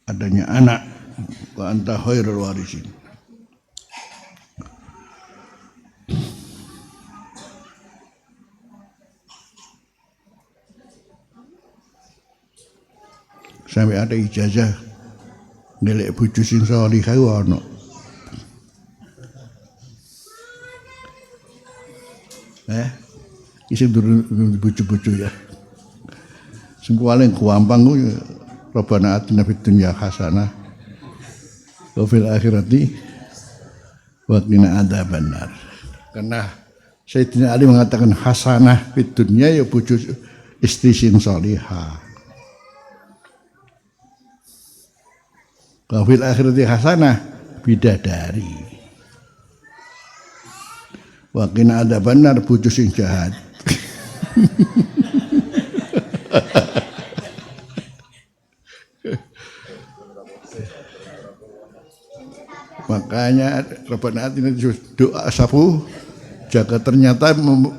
A: adanya anak. Wa anta khairul warisin. Sampai ada ijazah nilai bojo sing salihah ono. Isi durung bojo-bojo ya. Sing paling gampang ku Rabbana atina fid dunya hasanah wa fil akhirati wa qina adzabannar. Karena Sayyidina Ali mengatakan hasanah fid dunya ya bojo istri sing salihah. Kafil akhirati hasanah bidadari. Wa qina adzabannar bojo sing jahat. Makanya Rabbana atina doa sapu jaga ternyata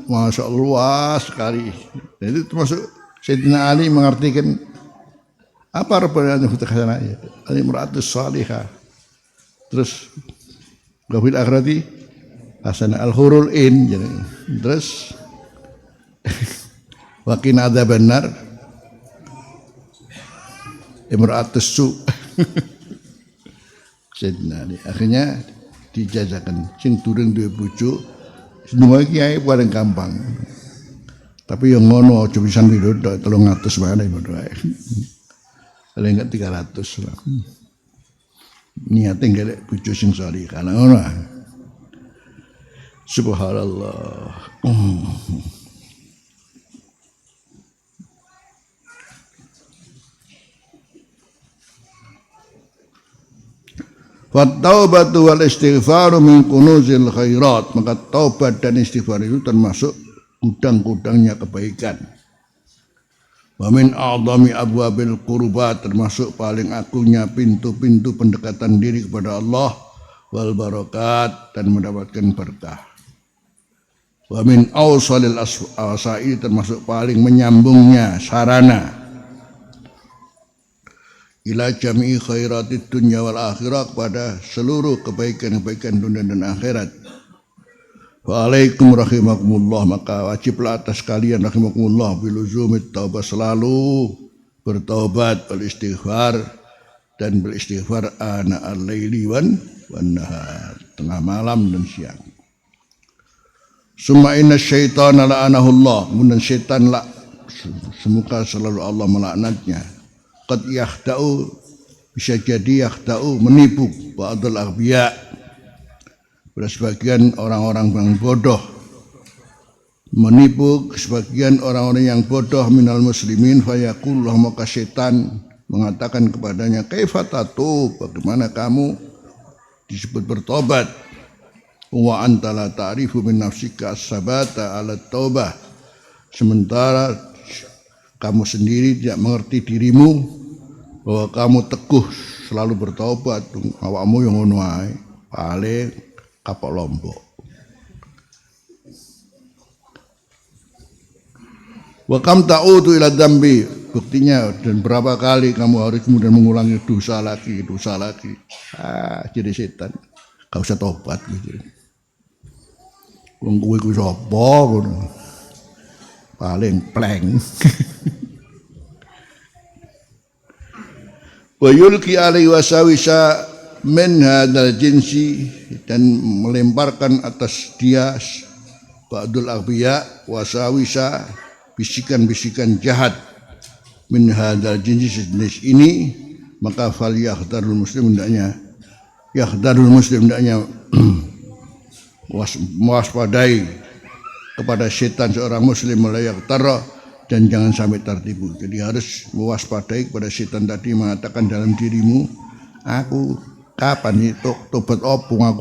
A: masya Allah luas sekali. Jadi termasuk Sayyidina Ali mengartikan apa Rabbana atina hasanah ya, al-imra'atus salihah. Terus gafil akhirati hasanah al-hurul in. Terus wa qina adzabannar imra'atus su. Sayyidina Ali akhirnya dijajakan sing durung duwe bojo semua kiai paling gampang. Tapi yang ngono aja pisan piro 300 wae ngono wae. Paling enggak 300 lah. Niate golek bojo sing salihah ngono. Subhanallah. Wat-taubatu wal istighfaru min kunuzil khairat. Maka taubat dan istighfar itu termasuk gudang-gudangnya kebaikan. Wa min a'dhami abwabil qurbat, termasuk paling agungnya pintu-pintu pendekatan diri kepada Allah, wal barakat, dan mendapatkan berkah. Wa min awsalil asai, termasuk paling menyambungnya sarana ila jami'i khairatid dunya wal akhirah, kepada seluruh kebaikan-kebaikan dunia dan akhirat. Wa alaikum rahimakumullah, maka wajiblah atas kalian rahimakumullah biluzumit taubah, selalu bertaubat, beristighfar dan beristighfar ana al-laili wan nahar, tengah malam dan siang. Summa inna syaitana la'anahullah, kemudian syaitan semoga selalu Allah melaknatnya. Qad yakhda'u, bisa jadi yakhda'u menipu ba'dul aghbiya, pada sebagian orang-orang yang bodoh, menipu sebagian orang-orang yang bodoh minal muslimin, fayaqulullah, maka syaitan mengatakan kepadanya, kaifa tatub, bagaimana kamu disebut bertobat, wa anta la ta'rifu min nafsika as-sabata 'ala taubah, sementara kamu sendiri tidak mengerti dirimu bahwa kamu teguh selalu bertobat, awakmu yang ngono ae paling kapok lombok. Wa kam ta'udu ila dzambi, buktinya dan berapa kali kamu harus kemudian mengulangi dosa lagi. Jadi setan gak usah tobat gitu. Wong kowe ku sapa ngono. Paling pleng. Wa yulqi alaihi wasawisa min hadzal jinsi, dan melemparkan atas dia ba'dul aghbiya wasawisa, bisikan-bisikan jahat min hadzal jinsi, sejenis ini, maka fal yahdharul muslim hendaknya mewaspadai kepada setan seorang muslim, layak tara, dan jangan sampai tertipu. Jadi harus mewaspadai kepada setan tadi mengatakan dalam dirimu, aku kapan itu tobat opung, aku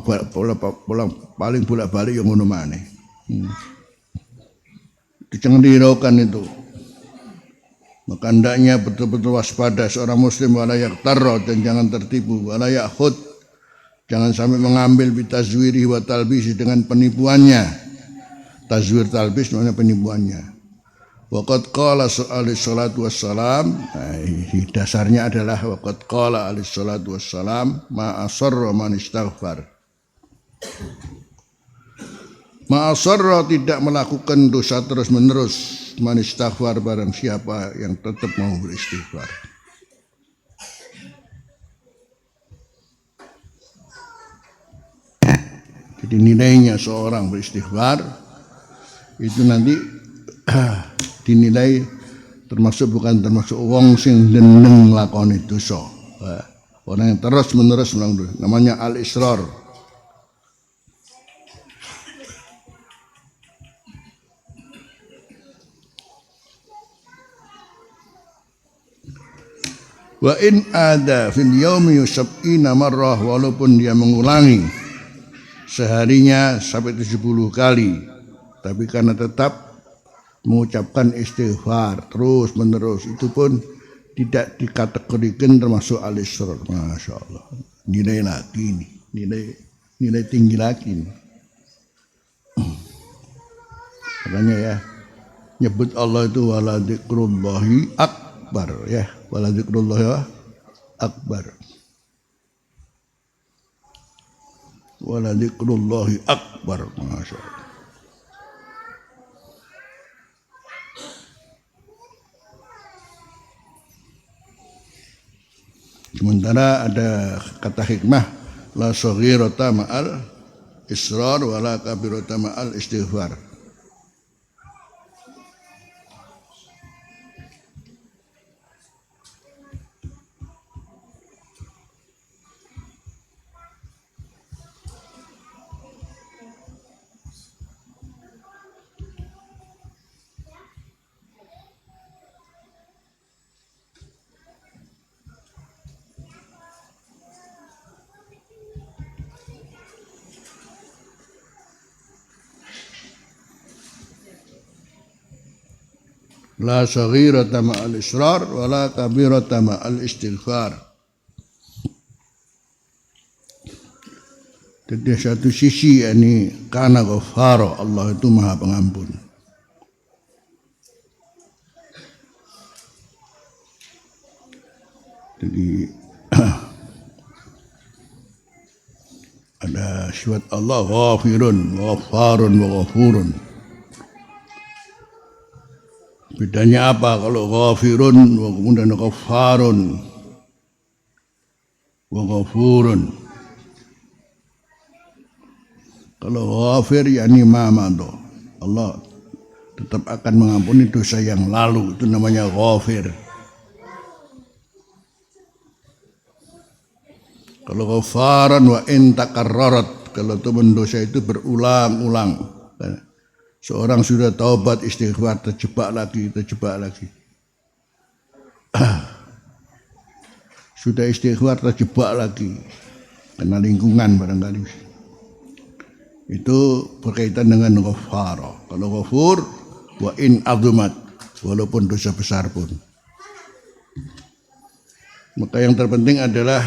A: paling bolak-balik yang ngono maneh. Jangan dihiraukan itu. Maka hendaknya betul-betul waspada seorang muslim, walayak tara, dan jangan tertipu, walayak khud, jangan sampai mengambil bitazwiri wa talbisi, dengan penipuannya. Tazwir talbis namanya penipuannya. Waqad qala alaihi salatu wassalam, dasarnya adalah waqad qala alaihi salatu wassalam, ma asarra man istaghfar. Ma asarra, tidak melakukan dosa terus menerus, man istaghfar, barang siapa yang tetap mau beristighfar. Jadi nilainya seorang beristighfar itu nanti dinilai bukan termasuk wong sing deneng lakoni dosa. Orang yang terus menerus melakukan dosa, namanya al-israr. Wa in ada fil yaumi sab'ina marrah, walaupun dia mengulangi seharinya sampai 70 kali, tapi karena tetap mengucapkan istighfar terus menerus, itu pun tidak dikategorikan termasuk al-israr. Masya Allah, nilai lagi nih, nilai tinggi lagi nih. Makanya ya, nyebut Allah itu wala dzikrullahi akbar, ya, wala dzikrullahi akbar, wala dzikrullahi akbar. Masya Allah. Sementara ada kata hikmah, la saghirata ma'al israr wa la kabirata ma'al istighfar. La saghirata ma'al israr wa la kabirata ma'al istighfar. Jadi satu sisi ini karena ghafara, Allah itu maha pengampun. Jadi ada sifat Allah ghafirun, ghafarun, wa ghafurun. Bedanya apa kalau ghafirun kemudian ghafarun wa ghafurun? Kalau ghafir yakni mamado, Allah tetap akan mengampuni dosa yang lalu, itu namanya ghafir. Kalau ghafaran wa in takarrarat, kalau teman dosa itu berulang-ulang. Seorang sudah taubat istighfar, terjebak lagi. Sudah istighfar, terjebak lagi. Kena lingkungan barangkali. Itu berkaitan dengan ghafara. Kalau ghafur, wa in azumat, walaupun dosa besar pun. Maka yang terpenting adalah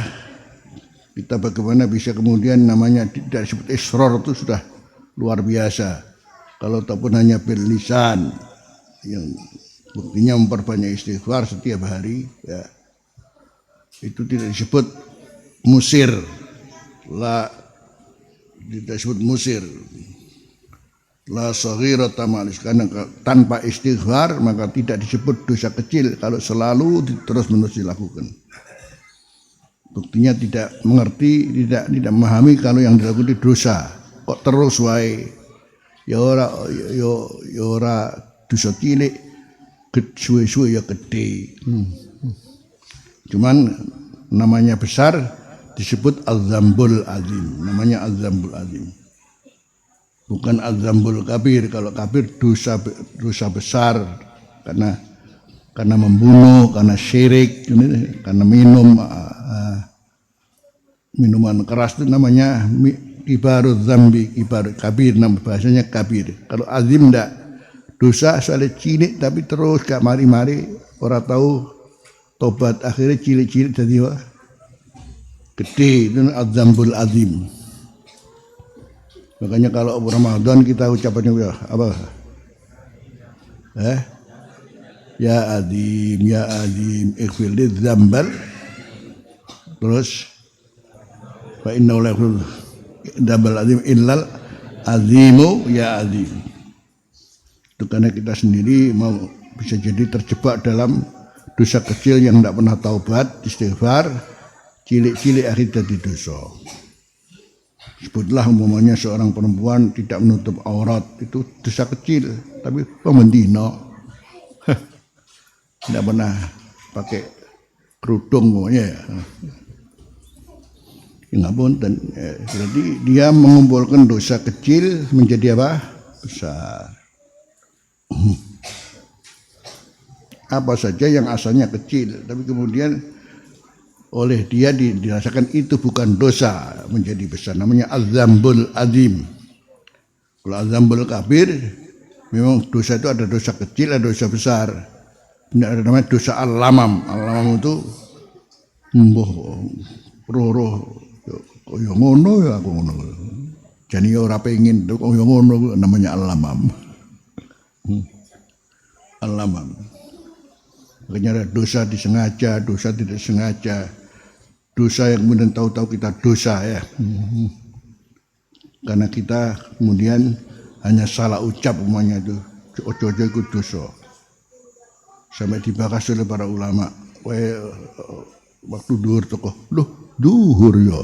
A: kita bagaimana bisa kemudian namanya tidak disebut israr itu sudah luar biasa. Kalau ataupun hanya berlisan yang buktinya memperbanyak istighfar setiap hari, ya, itu tidak disebut musir, tidak disebut musir. La saghirata ma'al karena tanpa istighfar maka tidak disebut dosa kecil kalau selalu terus-menerus dilakukan. Buktinya tidak mengerti, tidak memahami kalau yang dilakukan itu dosa. Kok terus wae? Ya ora dosa cilik, suwe-suwe ya gede. Cuman namanya besar disebut az-zambul azim. Namanya az-zambul azim. Bukan az-zambul kabir. Kalau kabir dosa besar karena membunuh, karena syirik, karena minuman keras itu namanya kibaruz zambi, kibar kabir, nama bahasanya kabir. Kalau azim ndak, dosa soalnya cilik tapi terus gak mari-mari, orang tahu tobat akhirnya cilik-cilik jadi gede, itu az-zambul azim. Makanya kalau Ramadan kita ucapannya apa? Ya azim, ighfir li dzambal. Terus fa innahu la yaghfiru dzambal azim illal azimu ya azim. Itu karena kita sendiri mau bisa jadi terjebak dalam dosa kecil yang tidak pernah taubat, istighfar, cilik-cilik akhirnya jadi dosa. Sebutlah umpamanya seorang perempuan tidak menutup aurat, itu dosa kecil, tapi pemendino tidak pernah pakai kerudung pokoknya ya. Ngapunten. Jadi dia mengumpulkan dosa kecil menjadi apa? Besar. Apa saja yang asalnya kecil, tapi kemudian oleh dia dirasakan itu bukan dosa menjadi besar, namanya az-zambul azim. Kalau az-zambul kabir memang dosa itu ada dosa kecil, ada dosa besar. Ini ada namanya dosa al-lamam. Al-lamam itu roh kaya ngono ya aku ngono. Jane ora pengin kaya ngono namanya al-lamam. Al-lamam. Makanya ada dosa disengaja, dosa tidak sengaja, dosa yang kemudian tahu-tahu kita dosa ya. Karena kita kemudian hanya salah ucap umumnya itu, ojo-ojo itu dosa. Sampai dibahas oleh para ulama, waktu duhur tokoh, loh duhur ya,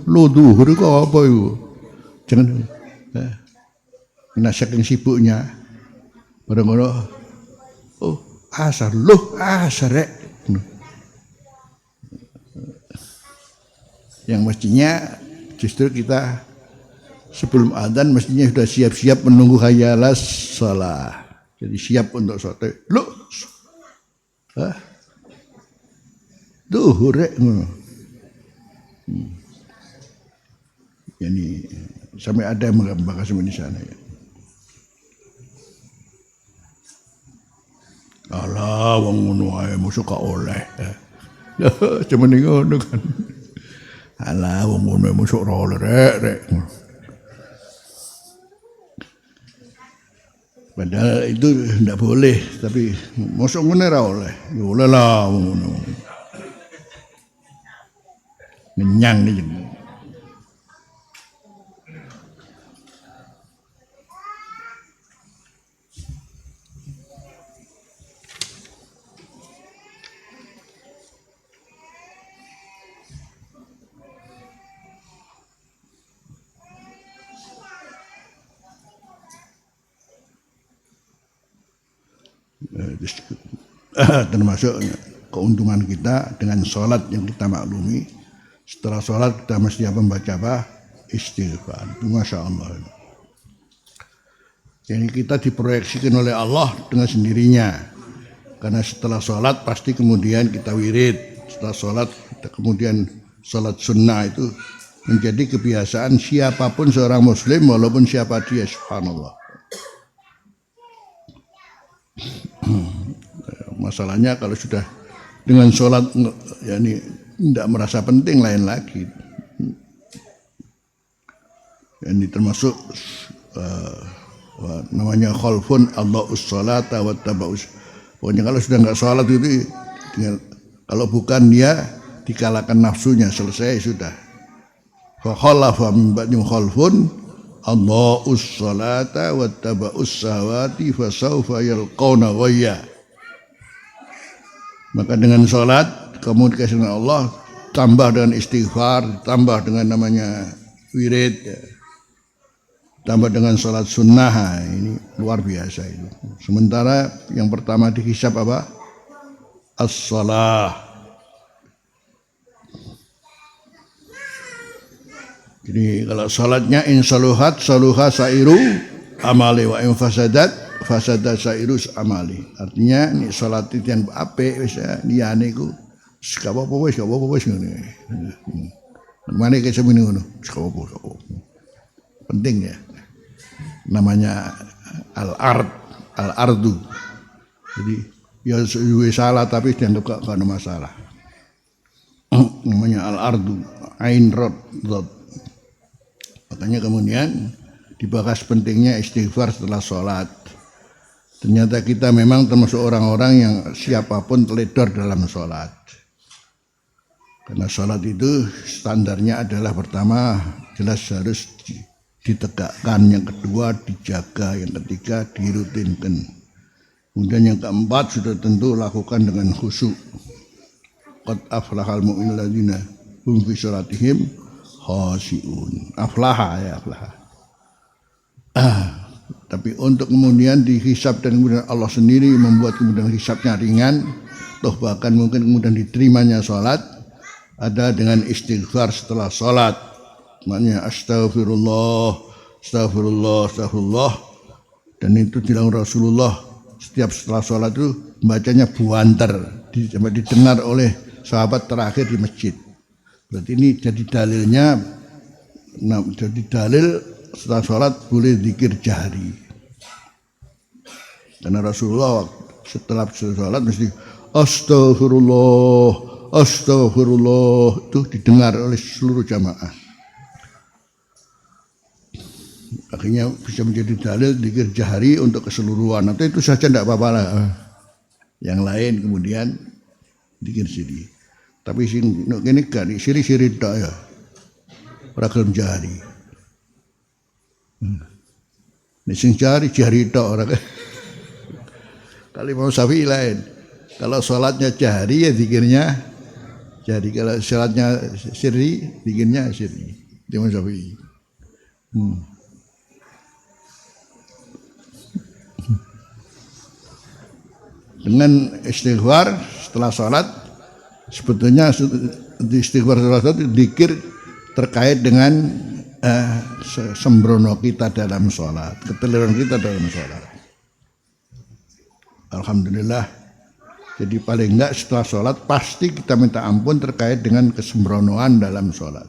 A: lo duhur itu apa itu? Jangan, nah saking sibuknya, barang-barang, oh asar, loh asar rek. Yang mestinya justru kita sebelum adzan mestinya sudah siap-siap menunggu hayalas shalah. Jadi siap untuk sholat. Loh, duhur rek. Ini sampai ada yang menggambarkan semua di sana ya. Alah, wong ngono ae mosok gak oleh. Cuman ngono kan. Alah, wong ngono mosok ora oleh rek. Padahal itu tidak boleh, tapi mosok ngono ora oleh. Ya oleh lah wong ngono. Menyang iki. Termasuk keuntungan kita dengan sholat yang kita maklumi. Setelah sholat kita mesti membaca apa? Istighfar. Itu Masya Allah. Jadi kita diproyeksikan oleh Allah dengan sendirinya. Karena setelah sholat pasti kemudian kita wirid. Setelah sholat kita kemudian sholat sunnah itu menjadi kebiasaan siapapun seorang muslim walaupun siapa dia, subhanallah. Masalahnya kalau sudah dengan sholat yani tidak merasa penting lain lagi. Ini termasuk namanya khalfun Allahus sholata wa tabaus. Pokoknya kalau sudah nggak sholat itu kalau bukan dia dikalahkan nafsunya, selesai sudah. Fa khalafa min ba'dihim khalfun Allahus sholata wa tabaus sahawati fa sawfa yalqawna ghayya. Maka dengan sholat kamu dikasih dengan Allah, tambah dengan istighfar, tambah dengan namanya wirid, tambah dengan sholat sunnah, ini luar biasa itu. Sementara yang pertama dihisab apa? As-shalah. Jadi kalau sholatnya in saluhat saluha sairu amali wa in fasadat fasadat sairu amali. Artinya ini sholat itu yang apik wis liyane iku gak apa-apa wis ngene. Mane kaya semene ngono, gak apa-apa. Penting ya. Namanya al-ardu. Jadi ya salah tapi dianggap gak ada masalah. Namanya al-ardu, ain rod. Makanya kemudian dibahas pentingnya istighfar setelah sholat. Ternyata kita memang termasuk orang-orang yang siapapun teledor dalam sholat. Karena sholat itu standarnya adalah pertama jelas harus ditegakkan, yang kedua dijaga, yang ketiga dirutinkan. Kemudian yang keempat sudah tentu lakukan dengan khusyuk. Qad aflahal mu'minul ladzina hum fi sholatihim khashi'un. Aflaha. Tapi untuk kemudian dihisab dan kemudian Allah sendiri membuat kemudian hisabnya ringan, toh bahkan mungkin kemudian diterimanya sholat, ada dengan istighfar setelah sholat. Maknanya astagfirullah. Dan itu bilang Rasulullah setiap setelah sholat itu bacanya buanter, sampai didengar oleh sahabat terakhir di masjid. Berarti ini jadi dalilnya, jadi dalil setelah sholat boleh zikir jahri. Karena Rasulullah setelah sholat mesti astagfirullah itu didengar oleh seluruh jamaah. Akhirnya bisa menjadi dalil zikir jahri untuk keseluruhan. Atau itu saja tidak apa-apa lah. Yang lain kemudian zikir siri. Tapi ini gak siri-siri tak ya. Ora gelem jahri. Nek sing jahri tok ora. Kali mau Syafi'i lain. Kalau sholatnya jahri ya zikirnya jahri. Kalau sholatnya sirri zikirnya sirri. Imam Syafi'i. Dengan istighfar setelah sholat, sebetulnya istighfar setelah sholat itu zikir terkait dengan sembrono kita dalam sholat, keteliran kita dalam sholat. Alhamdulillah. Jadi paling enggak setelah sholat pasti kita minta ampun terkait dengan kesembronoan dalam sholat.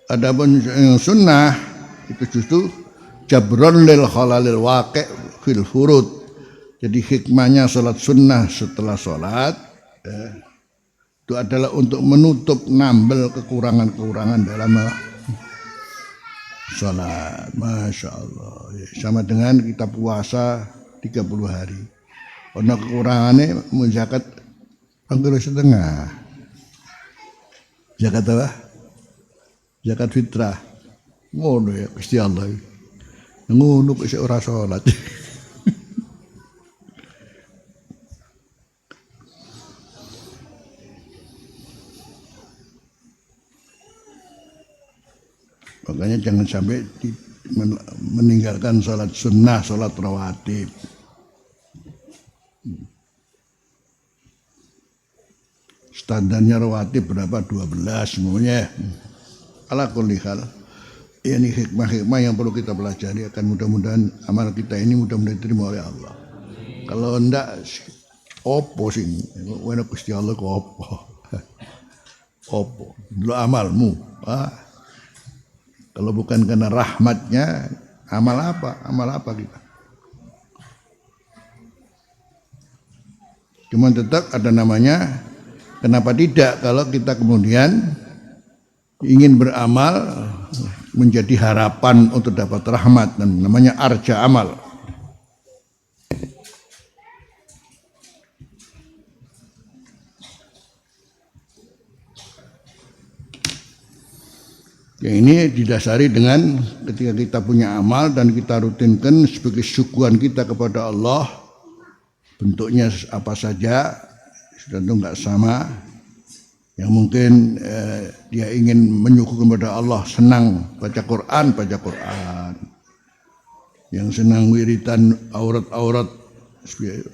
A: Adapun sunnah itu justru jabron lil khalalil waqi' fil furud. Jadi hikmahnya sholat sunnah setelah sholat itu adalah untuk menutup nambel kekurangan-kekurangan dalam sholat. Masya Allah. Sama dengan kita puasa 30 hari. Karena kekurangannya mau zakat anggur setengah. Zakat apa? Zakat fitrah. Ngono ya Gusti Allah. Ngono kok ora sholat. Makanya jangan sampai meninggalkan sholat sunnah, sholat rawatib. Standarnya rawatib berapa? 12 semuanya. Ala kulli hal. Ini hikmah-hikmah yang perlu kita pelajari, akan mudah-mudahan amal kita ini mudah-mudahan diterima oleh Allah. Kalau enggak, opo sing? Wena Gusti Allah kok opo? Opo? Dulu amalmu. Kalau bukan karena rahmatnya, amal apa? Amal apa kita? Cuma tetap ada namanya, kenapa tidak kalau kita kemudian ingin beramal menjadi harapan untuk dapat rahmat, dan namanya arja amal. Yang ini didasari dengan ketika kita punya amal dan kita rutinkan sebagai syukuran kita kepada Allah, bentuknya apa saja, sudah itu nggak sama. Yang mungkin dia ingin menyuguhkan kepada Allah, senang baca Quran. Yang senang wiritan aurat-aurat,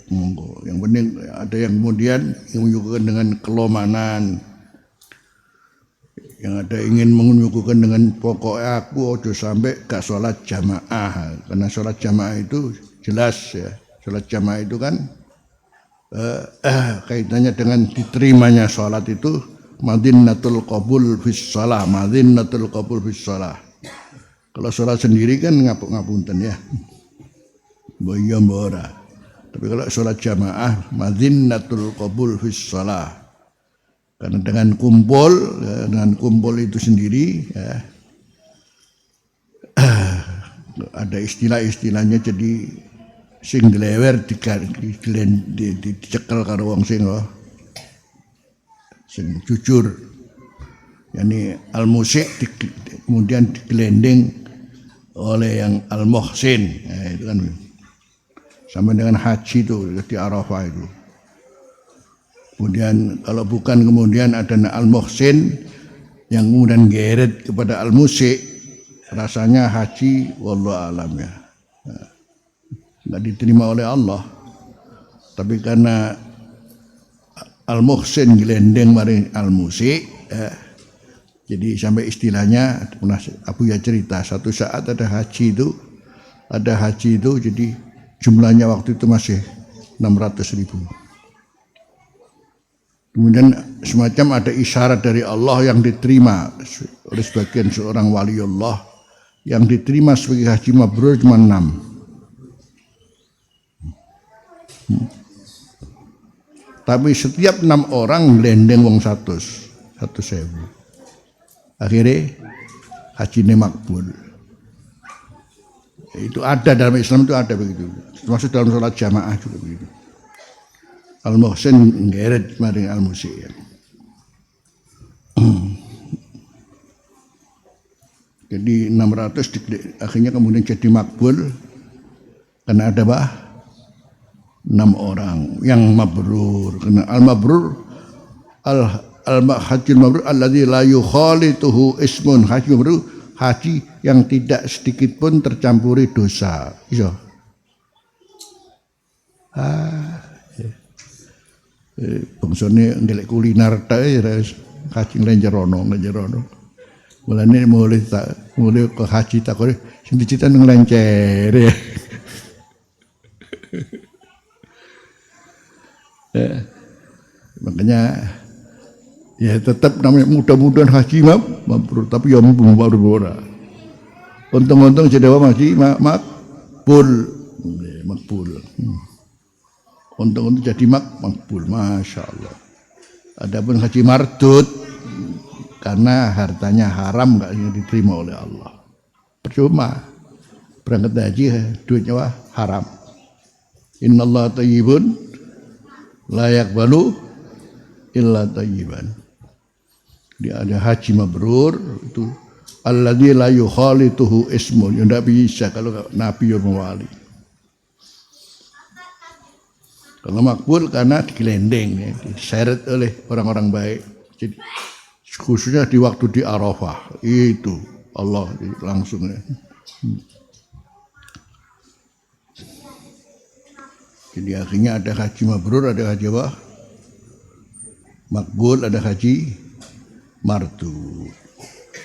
A: monggo. Yang penting ada yang kemudian yang menyuguhkan dengan kelomanan. Yang ada ingin menyuguhkan dengan pokoknya aku ojo sampai gak sholat jamaah, karena sholat jamaah itu jelas ya. Sholat jamaah itu kan kaitannya dengan diterimanya sholat itu madinnatul qabul fis shalah, madinnatul qabul fis shalah. Kalau sholat sendiri kan ngapunten ya, boyo mbora. Tapi kalau sholat jamaah madinnatul qabul fis shalah. Karena dengan kumpul itu sendiri ya, ada istilah-istilahnya, jadi sing dilewer dicekel karo wong sing jujur, yakni al-musik kemudian digelending oleh yang al-muhsin, ya, itu kan sama dengan haji itu di Arafah itu. Kemudian kalau bukan kemudian ada al-muhsin yang kemudian geret kepada al-musik, rasanya haji wallahu alam ya, nggak diterima oleh Allah. Tapi karena al-muhsin gelendeng maring al-musik ya, jadi sampai istilahnya pernah Abu ya cerita, satu saat ada haji itu jadi jumlahnya waktu itu masih 600.000. Kemudian semacam ada isyarat dari Allah yang diterima oleh sebagian seorang waliullah, yang diterima sebagai haji mabrur cuma 6. Tapi setiap 6 orang gelendeng wong 100.000. Akhirnya haji ini makbul. Itu ada dalam Islam, itu ada begitu. Termasuk dalam sholat jamaah juga begitu. Al-muhsin ngeret maring al-musik. Jadi 600 akhirnya kemudian jadi makbul karena ada 6 orang yang mabrur. Karena al-mabrur al-hajjul mabrur alladzi la yukhalituhu ismun. Haji mabrur haji yang tidak sedikit pun tercampuri dosa. Iso. Bangsane ngelek kuliner ta haji lenjerono. Mulane mulai ke haji tak kok sing dicita nang lencer ya. Makanya ya tetap namanya mudah-mudahan haji mabrur, tapi ya mabrur ora. Untung-untung jedewa haji makbul. Untung jadi makbul, masya Allah. Adapun haji mardud karena hartanya haram, nggak diterima oleh Allah. Percuma berangkat haji duitnya haram. Innallaha thayyibun la yaqbalu illa thayyiban. Dia ada haji mabrur itu alladzi la yukhalituhu ismun. Ya enggak bisa kalau nabi ya wali. Kalau makbul karena digelendeng, ya, diseret oleh orang-orang baik. Jadi, khususnya di waktu di Arafah itu Allah langsung. Ya. Jadi akhirnya ada haji mabrur, ada haji apa? Makbul, ada haji mardu.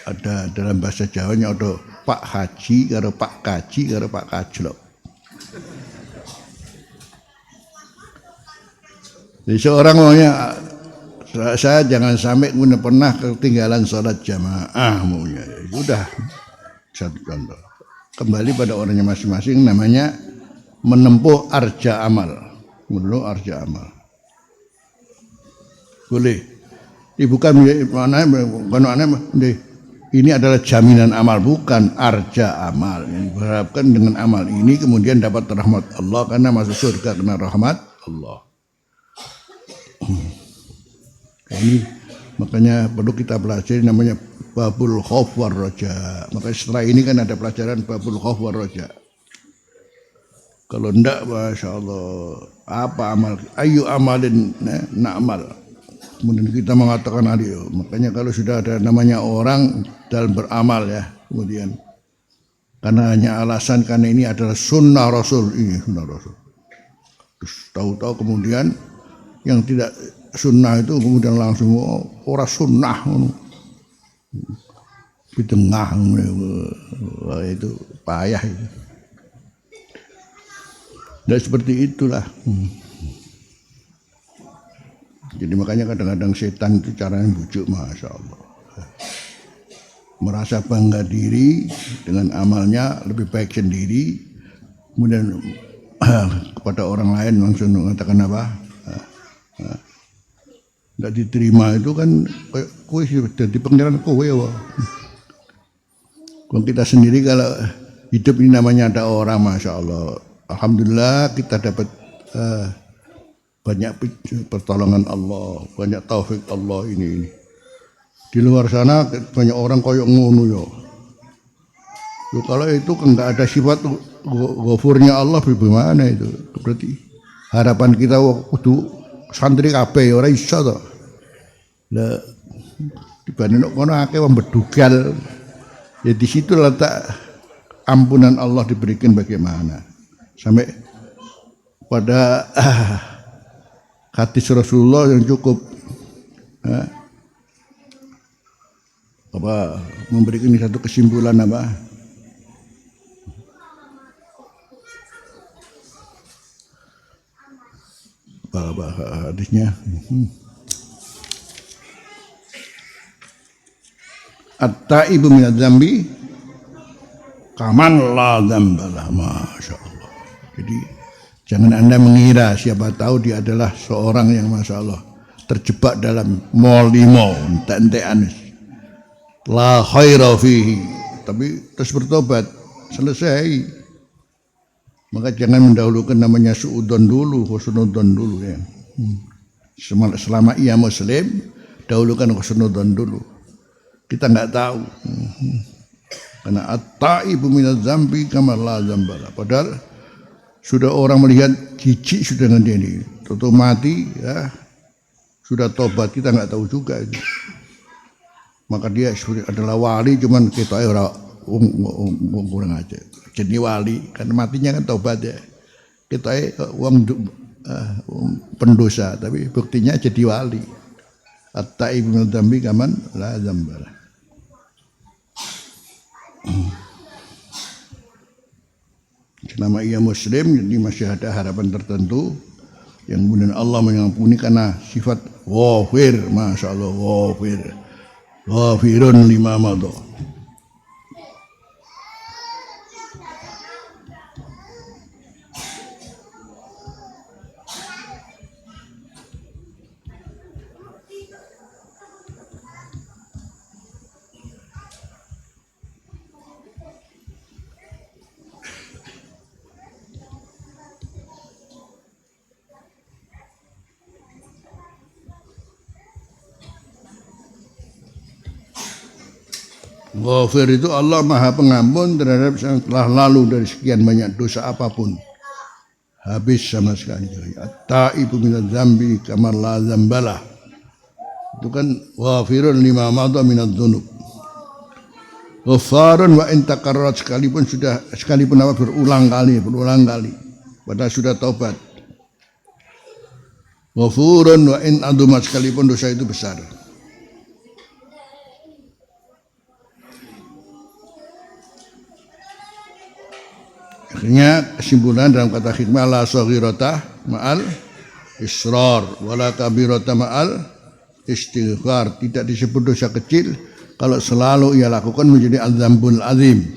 A: Ada dalam bahasa Jawanya ada Pak Haji, karo Pak Kaji, karo Pak Kajlok. Jadi seorang maunya saya jangan sampai pernah ketinggalan sholat jamaah maunya. Sudah satu contoh. Kembali pada orangnya masing-masing, namanya menempuh arja amal. Menempuh arja amal. Boleh. Ini bukan ini adalah jaminan amal, bukan arja amal. Yang diharapkan dengan amal ini kemudian dapat rahmat Allah karena masuk surga karena rahmat Allah. Ini makanya perlu kita pelajari namanya babul khauf war raja. Maka setelah ini kan ada pelajaran babul khauf war raja. Kalau enggak, masya Allah, apa amal? Ayu amalin na'mal. Kemudian kita mengatakan adio. Makanya kalau sudah ada namanya orang dalam beramal ya, kemudian karena hanya alasan karena ini adalah sunnah Rasul, ini sunnah Rasul. Terus tahu-tahu kemudian yang tidak sunnah itu kemudian langsung ora sunnah, di tengah itu payah itu. Dan seperti itulah. Jadi makanya kadang-kadang setan itu caranya bujuk, masya Allah. Merasa bangga diri dengan amalnya lebih baik sendiri, kemudian kepada orang lain langsung mengatakan apa? Tidak diterima itu kan kue jadi pengiran kue. Kalau kita sendiri kalau hidup ini namanya ada orang, masya Allah. Alhamdulillah kita dapat banyak pertolongan Allah, banyak taufik Allah ini. Di luar sana banyak orang koyok ngono yo. Kalau itu kan nggak ada sifat ghafurnya Allah, bagaimana itu? Berarti harapan kita waktu santri kabeh ora iso to. Lah dibanding kono akeh wong bedugal. Ya di situ letak ampunan Allah diberikan bagaimana. Sampai pada hadis Rasulullah yang cukup memberikan satu kesimpulan apa hadisnya at-taibu minadz dzambi kaman la dzambalah, masya Allah. Jadi jangan Anda mengira siapa tahu dia adalah seorang yang masya Allah terjebak dalam molimo entek-entekan la khaira fihi, tapi terus bertobat selesai. Maka jangan mendahulukan namanya suudzon dulu, husnudzon dulu ya. Selama ia muslim dahulukan husnudzon dulu. Kita enggak tahu. Karena at-taibu minadz dzambi kama la dzambala. Padahal sudah orang melihat jijik sudah dengan dia ini, tutup mati ya, sudah tobat, kita nggak tahu juga itu. Maka dia adalah wali, cuman kita orang kurang aja. Jadi wali karena matinya kan tobat ya. Kita uang pendosa, tapi buktinya jadi wali. At-taibu minadz dzambi kaman la dzambala. Selama ia muslim, jadi masih ada harapan tertentu yang kemudian Allah mengampuni karena sifat ghafir, masya Allah, ghafir, ghafirun lima madha. Ghafir itu Allah Maha Pengampun terhadap yang telah lalu dari sekian banyak dosa apapun. Habis sama sekali. At-taibu minadz dzambi kama la dzambalah. Itu kan ghafirun lima madha minadz dzunub. Ghafarun wa in takarrarat, sekalipun apa berulang kali. Padahal sudah taubat. Ghafurun wa in adumat, sekalipun dosa itu besar. Akhirnya kesimpulan dalam kata hikmah, la saghirata ma'al israr wala kabirata ma'al istighfar. Tidak disebut dosa kecil kalau selalu ia lakukan menjadi adzambul azim.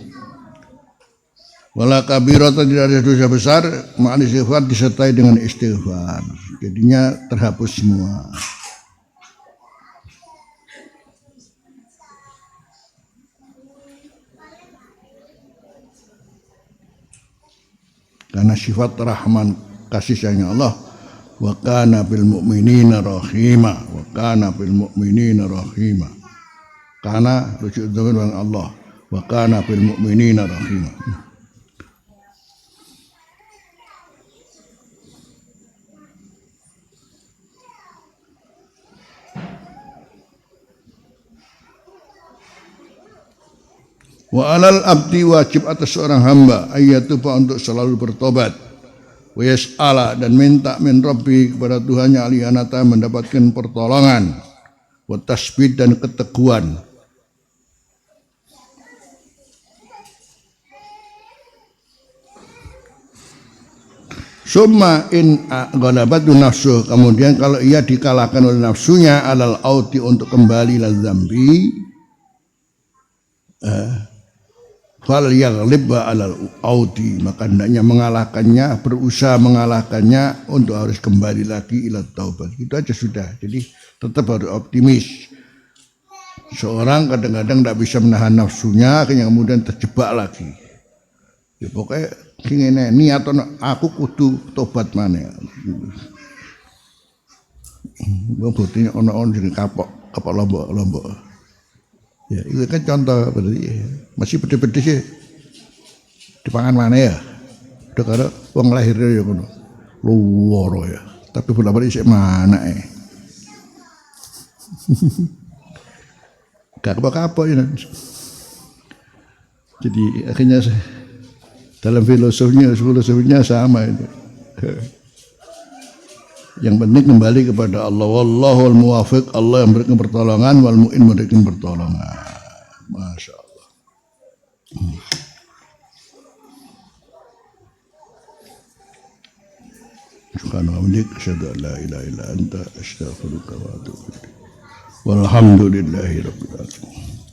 A: Wala kabirata, tidak ada dosa besar ma'al istighfar disertai dengan istighfar. Jadinya terhapus semua. karena sifat rahman kasih sayang Allah. Wa kana bil mu'minina rahima, wa kana bil mu'minina rahima. Karena rujuk dengan Allah, wa kana bil mu'minina rahima. Wa alal abdi wajib atas seorang hamba ayyatuba untuk selalu bertobat. Wa yas'ala dan minta min Rabbi kepada Tuhannya aliyanata mendapatkan pertolongan. Wa tasbih dan keteguhan. Summa in ghalabatu nafsu, kemudian kalau ia dikalahkan oleh nafsunya alal auti untuk kembali lal zambi, fal yaghlibba alal auti, maka hendaknya mengalahkannya, berusaha mengalahkannya untuk harus kembali lagi ila taubat. Itu aja sudah. Jadi tetap harus optimis. Seorang kadang-kadang tidak bisa menahan nafsunya, akhirnya kemudian terjebak lagi. Ya pokoknya ngene niat aku kudu tobat maneh. Wong botine ana jeneng kapok lombok. Ya, itu kan contoh berarti masih pede-pede sih dipangan mana ya? Udah karo wong lahirnya ya ngono. Luworo ya. Tapi bola-balik sik mana gak kapok ya. Jadi akhirnya dalam filosofinya sama itu. Yang penting kembali kepada Allah. Wallahul muwafiq, Allah yang memberikan pertolongan, wal mu'in memberikan pertolongan. Masya Allah. Subhanallah, asyhadu an la ilaha illa anta, astaghfiruka wa atubu ilaik. Walhamdulillahi rabbil alamin.